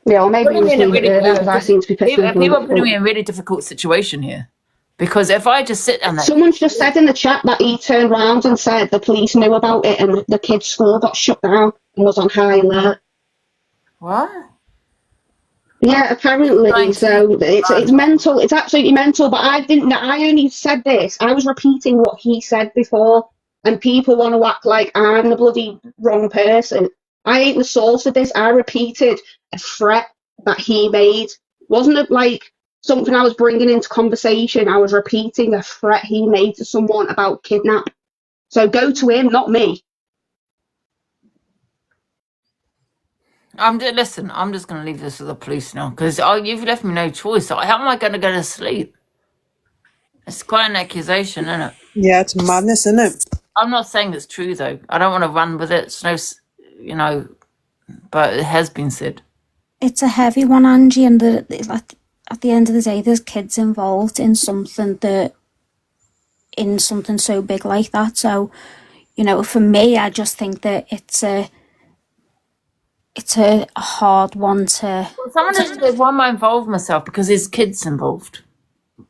Yeah, or maybe you just leave it there then, because I seem to be picking up on People are it. putting me in a really difficult situation here. Because if I just sit on that... Someone's just said in the chat that he turned round and said the police knew about it and the kid's school got shut down and was on high alert. What? Yeah, apparently. So it's mental. It's absolutely mental. But I didn't. I only said this. I was repeating what he said before, and people want to act like I'm the bloody wrong person. I ain't the source of this. I repeated a threat that he made. Wasn't it like something I was bringing into conversation? I was repeating a threat he made to someone about kidnap. So go to him, not me. Listen, I'm just going to leave this to the police now because you've left me no choice. How am I going to go to sleep? It's quite an accusation, isn't it? Yeah, it's madness, isn't it? I'm not saying it's true, though. I don't want to run with it. It's no, but it has been said. It's a heavy one, Angie, and at the end of the day, there's kids involved in something so big like that. So, for me, I just think that it's a hard one to... Well, someone just said, why am I involved myself? Because there's kids involved. You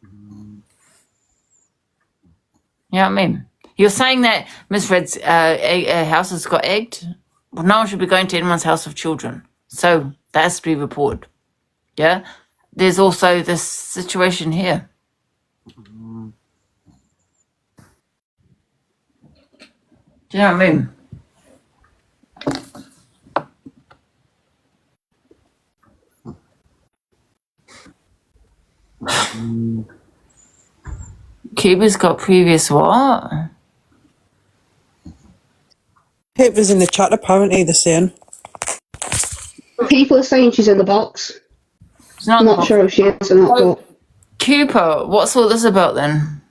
know what I mean? You're saying that Miss Red's house has got egged? Well, no one should be going to anyone's house of children. So that has to be reported. Yeah? There's also this situation here. Do you know what I mean? Cuba's got previous what? It was in the chat, apparently, they're saying. People are saying she's in the box. She's not I'm in the not box. sure if she is or not, So, but Cooper, what's all this about then?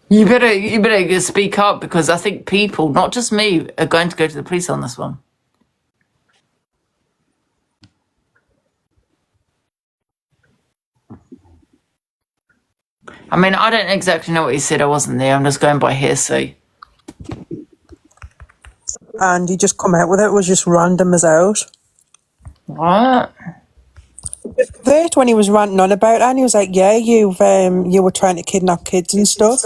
You better speak up, because I think people, not just me, are going to go to the police on this one. I mean, I don't exactly know what he said. I wasn't there. I'm just going by hearsay. And he just come out with it. It was just random as out. What? That when he was ranting on about it, and he was like, "Yeah, you were trying to kidnap kids and stuff."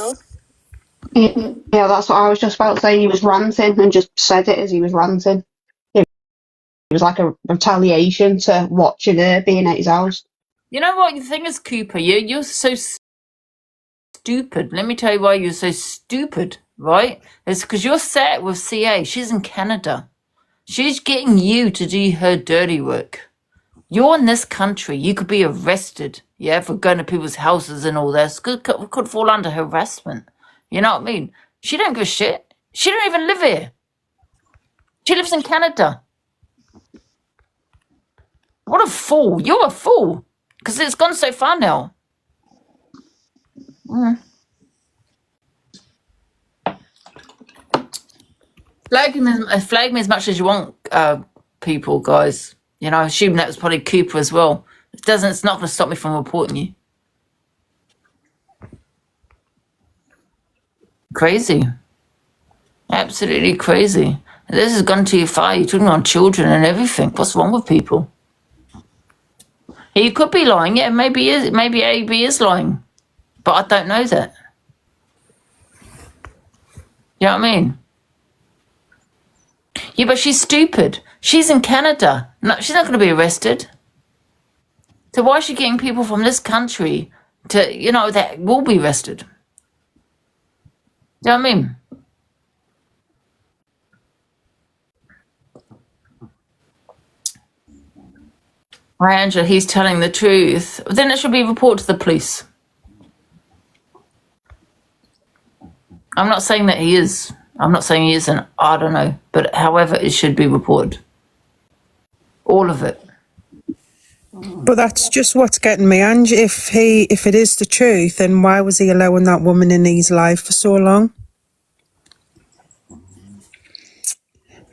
yeah, that's what I was just about to say. He was ranting and just said it as he was ranting. It was like a retaliation to watching her being at his house. You know what the thing is, Cooper? You're so stupid. Let me tell you why you're so stupid, right? It's because you're set with CA. She's in Canada. She's getting you to do her dirty work. You're in this country. You could be arrested, yeah, for going to people's houses and all this. Could fall under harassment. You know what I mean? She don't give a shit. She don't even live here. She lives in Canada. What a fool. You're a fool. Because it's gone so far now. Flag me as much as you want, people, guys. You know, I assume that was probably Cooper as well. It's not going to stop me from reporting you. Crazy. Absolutely crazy. This has gone too far. You're talking on children and everything. What's wrong with people? He could be lying. Yeah, maybe AB is lying. But I don't know that. You know what I mean? Yeah, but she's stupid. She's in Canada. No, she's not going to be arrested. So why is she getting people from this country to, that will be arrested? Do you know what I mean? Right, Angela, he's telling the truth. Then it should be reported to the police. I'm not saying that he is. I'm not saying he isn't. I don't know. But however, it should be reported. All of it. But that's just what's getting me, Ange. If it is the truth, then why was he allowing that woman in his life for so long?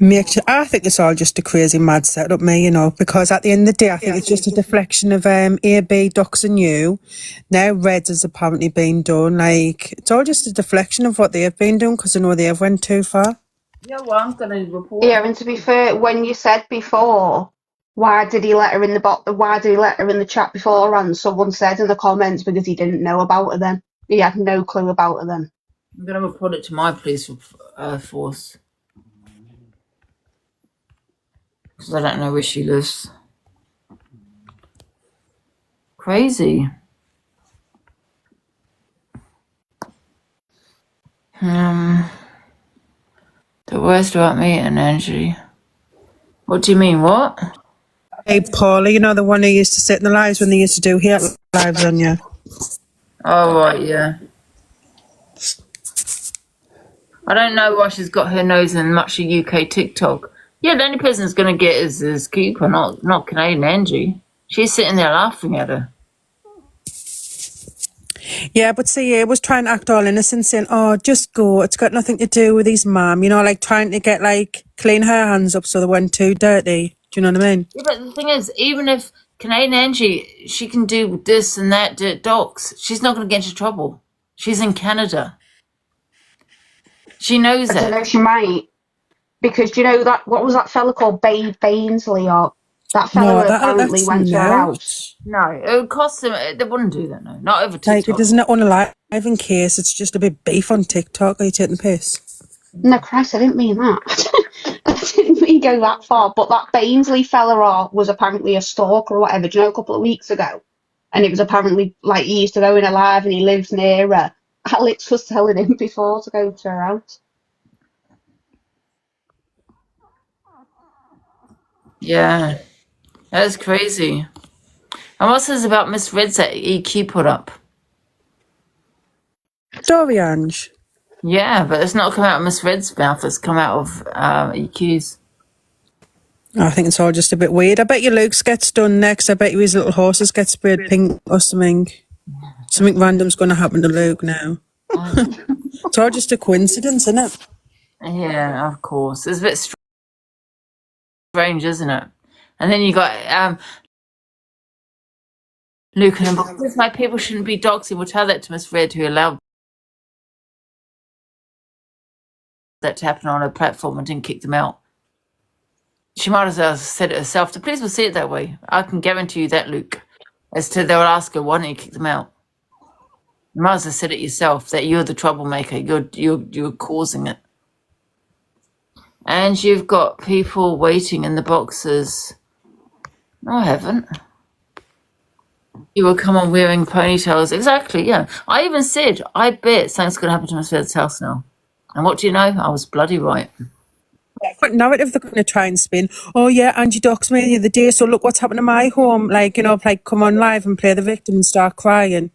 I think it's all just a crazy mad setup, because at the end of the day, I think it's just a deflection of AB doxing you. Now Reds has apparently been done. Like, it's all just a deflection of what they've been doing, because I know they've went too far. Yeah, well, I'm going to report. Yeah, and to be fair, when you said before, why did he let her in the chat beforehand? Someone said in the comments because he didn't know about her then. He had no clue about her then. I'm going to report it to my police force. Because I don't know where she lives. Crazy. The worst about me and Angie. What do you mean, what? Hey, Paula, the one who used to sit in the lives when they used to do hate lives on you. Oh, right, yeah. I don't know why she's got her nose in much of UK TikTok. Yeah, the only person that's going to get is Cooper, not Canadian Angie. She's sitting there laughing at her. Yeah, but see, he was trying to act all innocent, saying, "Oh, just go. It's got nothing to do with his mum." Trying to get, clean her hands up so they weren't too dirty. Do you know what I mean? Yeah, but the thing is, even if Canadian Angie, she can do this and that to docs, she's not going to get into trouble. She's in Canada. She knows that. I don't know, she might. Because, what was that fella called? Bainsley, or that fella who apparently went to her house? No, it would cost them, they wouldn't do that, no. Not over TikTok. It isn't unalive in case it's just a bit beef on TikTok. Are you taking the piss? No, Christ, I didn't mean that. I didn't mean go that far. But that Bainsley fella was apparently a stalker or whatever, a couple of weeks ago? And it was apparently, he used to go in alive and he lives near her. Alex was telling him before to go to her house. Yeah, that's crazy. And what's this about Miss Reds that EQ put up? story, Ange? Yeah, but it's not come out of Miss Red's mouth. It's come out of EQ's. I think it's all just a bit weird. I bet you Luke's gets done next. I bet you his little horses get sprayed pink or something. Something random's going to happen to Luke now. It's all just a coincidence, isn't it? Yeah, of course. It's a bit strange, isn't it? And then you got Luke and him. This is why people shouldn't be doxing. We'll tell that to Miss Red, who allowed that to happen on her platform and didn't kick them out. She might as well have said it herself. The police will see it that way. I can guarantee you that, Luke. As to they'll ask her, why don't you kick them out? You might as well have said it yourself, that you're the troublemaker. You're causing it. And you've got people waiting in the boxes. No, I haven't. You will come on wearing ponytails. Exactly, yeah. I even said, I bet something's going to happen to Miss Red's house now. And what do you know? I was bloody right. What narrative they're going to try and spin? Oh yeah, Angie doxed me the other day, so look what's happened to my home. Like, you know, like come on live and play the victim and start crying.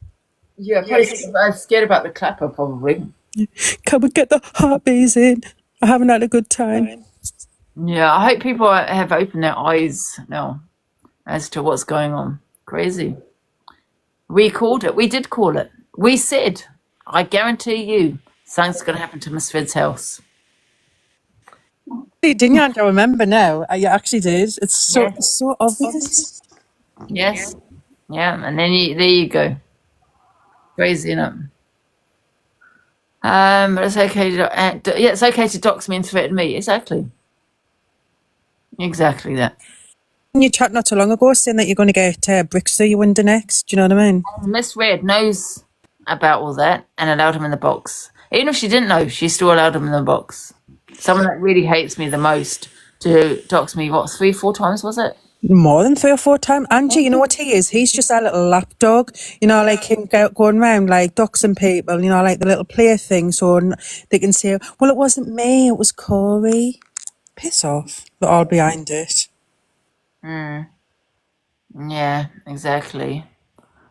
Yeah, I'm scared about the clapper, probably. Can we get the heartbeats in? I haven't had a good time. Yeah, I hope people have opened their eyes now as to what's going on. Crazy. We called it. We did call it. We said, I guarantee you, something's going to happen to Miss Red's house. Didn't you? I don't remember now. You actually did. It's so obvious. Yes. Yeah, and then there you go. Crazy, isn't it? But it's okay to it's okay to dox me and threaten me. Exactly that. You chat not too long ago saying that you're going to get bricks through your window next. Do you know what I mean? Miss Red knows about all that and allowed him in the box. Even if she didn't know, she still allowed him in the box. Someone that really hates me the most to dox me, 3-4 times, was it? More than 3 or 4 times. Angie, you know what he is? He's just a little lapdog. You know, like him going around, like doxing people, you know, like the little plaything, so they can say, well, it wasn't me, it was Corey. Piss off. They're all behind it. Yeah, exactly.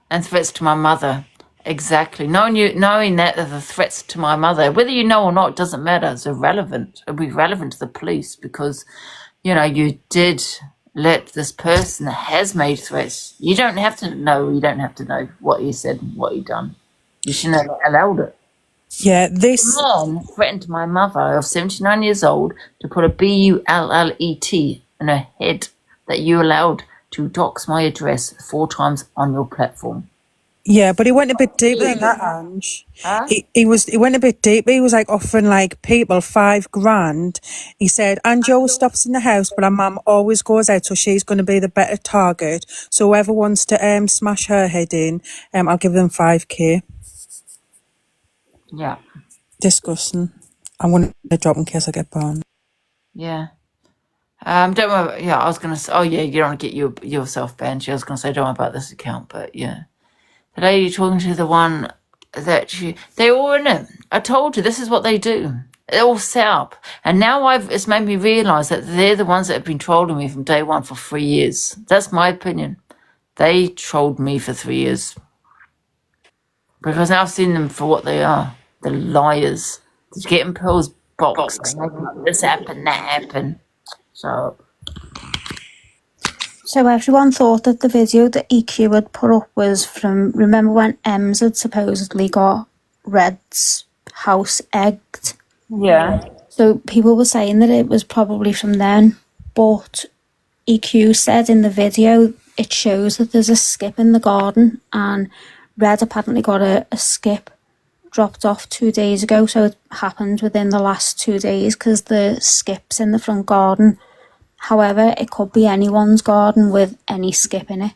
And threats to my mother. Exactly. Knowing that are the threats to my mother, whether you know or not, it doesn't matter. It's irrelevant. It'll be relevant to the police because, you know, you did let this person that has made threats. You don't have to know. You don't have to know what you said and what you done. You shouldn't have allowed it. Yeah, this man threatened my mother of 79 years old to put a bullet in her head that you allowed to dox my address 4 times on your platform. Yeah, but he went a bit deeper than that, Ange. Huh? He went a bit deeper. He was like offering like people $5,000. He said, Angie always stops in the house, but her mum always goes out, so she's going to be the better target. So whoever wants to smash her head in, I'll give them $5,000. Yeah. Disgusting. I'm going to drop in case I get banned. Yeah. Don't worry. Yeah, I was gonna say. Oh yeah, you don't want to get yourself banned. I was gonna say don't worry about this account, but yeah. The lady talking to the one that they're all in it. I told you, this is what they do. They're all set up. And now it's made me realise that they're the ones that have been trolling me from day one for 3 years. That's my opinion. They trolled me for 3 years. Because now I've seen them for what they are. The liars. Did you get in Pearl's box? This happened, that happened. So everyone thought that the video that EQ had put up was from, remember when Ems had supposedly got Red's house egged? Yeah. So people were saying that it was probably from then, but EQ said in the video it shows that there's a skip in the garden, and Red apparently got a skip dropped off 2 days ago, so it happened within the last 2 days because the skip's in the front garden. However, it could be anyone's garden with any skip in it.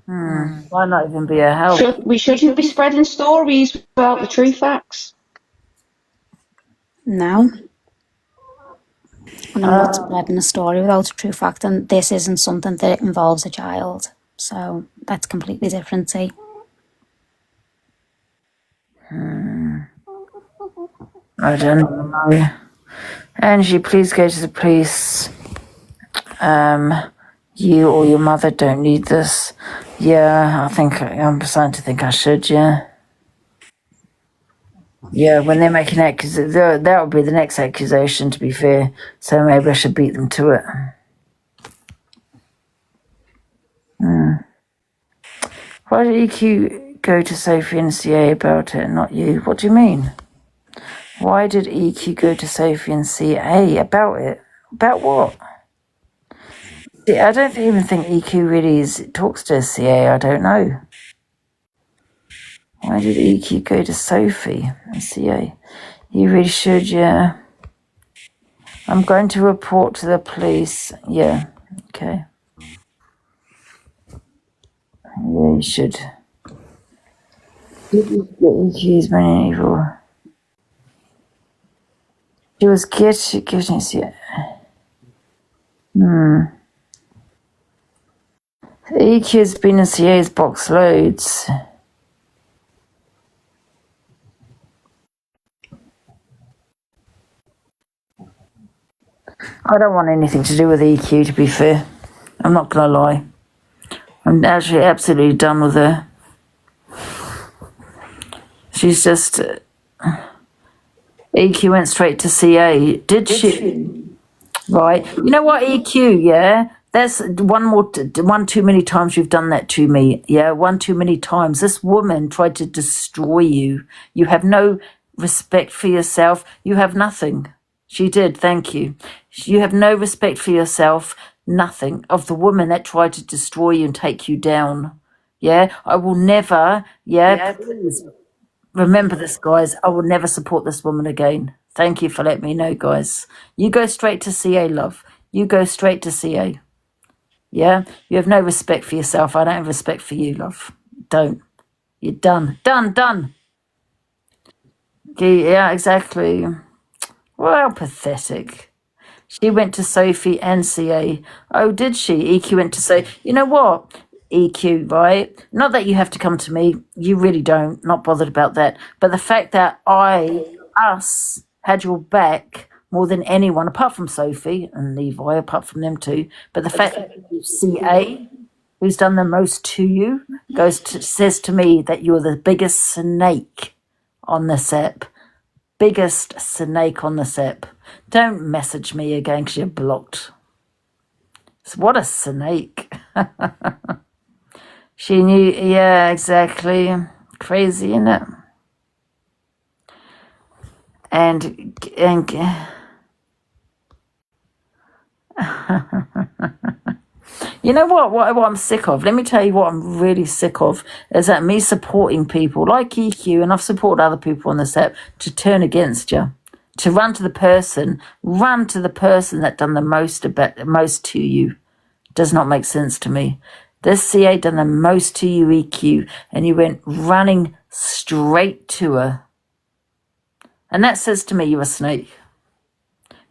Why not even be a help? We shouldn't be spreading stories without the true facts. No. And I'm not spreading a story without a true fact, and this isn't something that involves a child. So that's completely different, see? I don't know. Angie, please go to the police. You or your mother don't need this. Yeah, I think I'm starting to think I should, yeah. Yeah, when they're making that, because that would be the next accusation, to be fair. So maybe I should beat them to it. Why did EQ go to Sophie and CA about it, not you? What do you mean? Why did EQ go to Sophie and CA about it? About what? I don't even think EQ really talks to CA. I don't know. Why did EQ go to Sophie and CA? You really should, yeah. I'm going to report to the police. Yeah, okay. Yeah, you should. EQ's been evil. She was getting CA. EQ's been in CA's box loads. I don't want anything to do with EQ, to be fair. I'm not going to lie. I'm actually absolutely done with her. She's just... EQ went straight to CA. Did she? Right. You know what, EQ, yeah? That's one too many times you've done that to me. Yeah, one too many times. This woman tried to destroy you. You have no respect for yourself. You have nothing. She did, thank you. You have no respect for yourself, nothing, of the woman that tried to destroy you and take you down. Yeah, I will never, please remember this, guys. I will never support this woman again. Thank you for letting me know, guys. You go straight to CA, love. You go straight to CA. Yeah? You have no respect for yourself. I don't have respect for you, love. Don't. You're done. Done. Yeah, exactly. Well, pathetic. She went to Sophie and CA. Oh, did she? EQ went to say, you know what? EQ, right? Not that you have to come to me. You really don't. Not bothered about that. But the fact that us had your back more than anyone, apart from Sophie and Levi, apart from them two. But the fact that CA, who's done the most to you, says to me that you're the biggest snake on the SEP. Biggest snake on the SEP. Don't message me again because you're blocked. So what a snake. She knew, yeah, exactly. Crazy, isn't it? And you know what I'm sick of? Let me tell you what I'm really sick of, is that me supporting people like EQ, and I've supported other people on this app, to turn against you, to run to the person that done the most to you. Does not make sense to me. This CA done the most to you, EQ, and you went running straight to her. And that says to me you're a snake.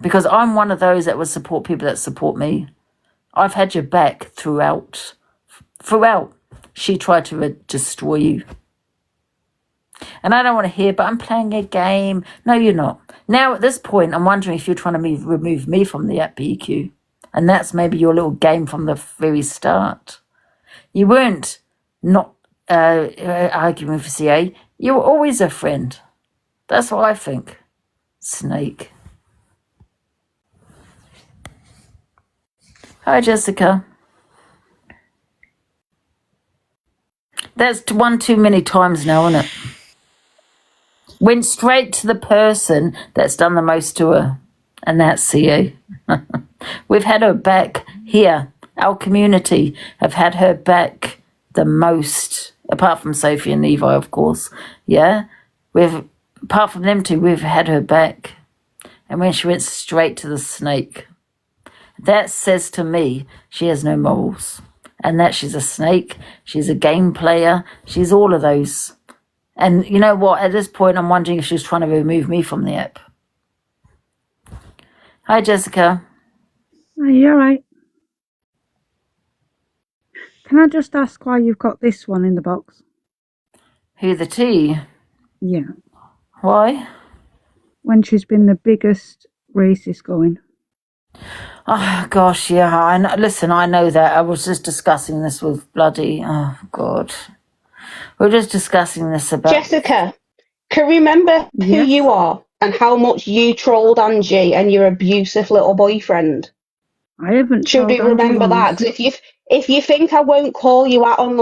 Because I'm one of those that would support people that support me. I've had your back throughout. She tried to destroy you. And I don't want to hear, but I'm playing a game. No, you're not. Now, at this point, I'm wondering if you're trying to remove me from the app, EQ. And that's maybe your little game from the very start. You weren't not arguing for CA. You were always a friend. That's what I think. Snake. Hi, Jessica. That's one too many times now, isn't it? Went straight to the person that's done the most to her, and that's CA. We've had her back here. Our community have had her back the most, apart from Sophie and Levi, of course. Yeah? Apart from them two, we've had her back. And when she went straight to the snake, that says to me she has no morals. And that she's a snake, she's a game player, she's all of those. And you know what? At this point, I'm wondering if she's trying to remove me from the app. Hi, Jessica. Are you all right? Can I just ask why you've got this one in the box? Who, the T? Yeah. Why? When she's been the biggest racist going. Oh, gosh, yeah. Listen, I know that. I was just discussing this with bloody... Oh, God. We're just discussing this about... Jessica, Can remember who Yes. you are and how much you trolled Angie and your abusive little boyfriend. I haven't Should told we Angie remember that? once. 'Cause if you think I won't call you out on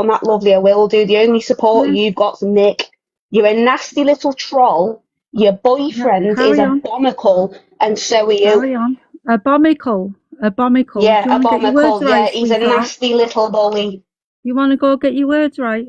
that, lovely, I will do. The only support Yeah. you've got's Nick. You're a nasty little troll. Your Yeah. boyfriend is Carry a on. bomical, and so are you. Carry on. A bomical. A bomical. Yeah, Do you a want to get your words bomical. right, Yeah, he's a sweetheart? nasty little bully. You want to go get your words right?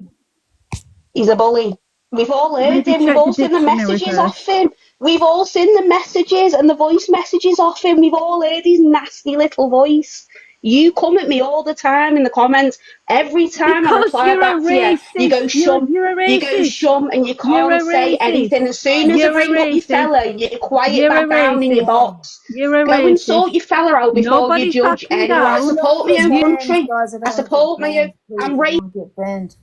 He's a bully. We've all heard Maybe him. We've check the all seen the dictionary messages first. off him. We've all seen the messages and the voice messages off him. We've all heard his nasty little voice. You come at me all the time in the comments. Every time I Because reply you're a back to you, you go racist. shum. You're a You go racist. shum and you You're a can't say anything. racist. As soon as I You're a bring up your racist. fella, you quiet You're a back down in your racist. box. You're a Go and sort racist. your fella out before you Nobody's judge backing anyone. I down. support my Get own banned, country. guys. I I don't want to get support my own. banned. Please, I'm I don't racist. want to get banned.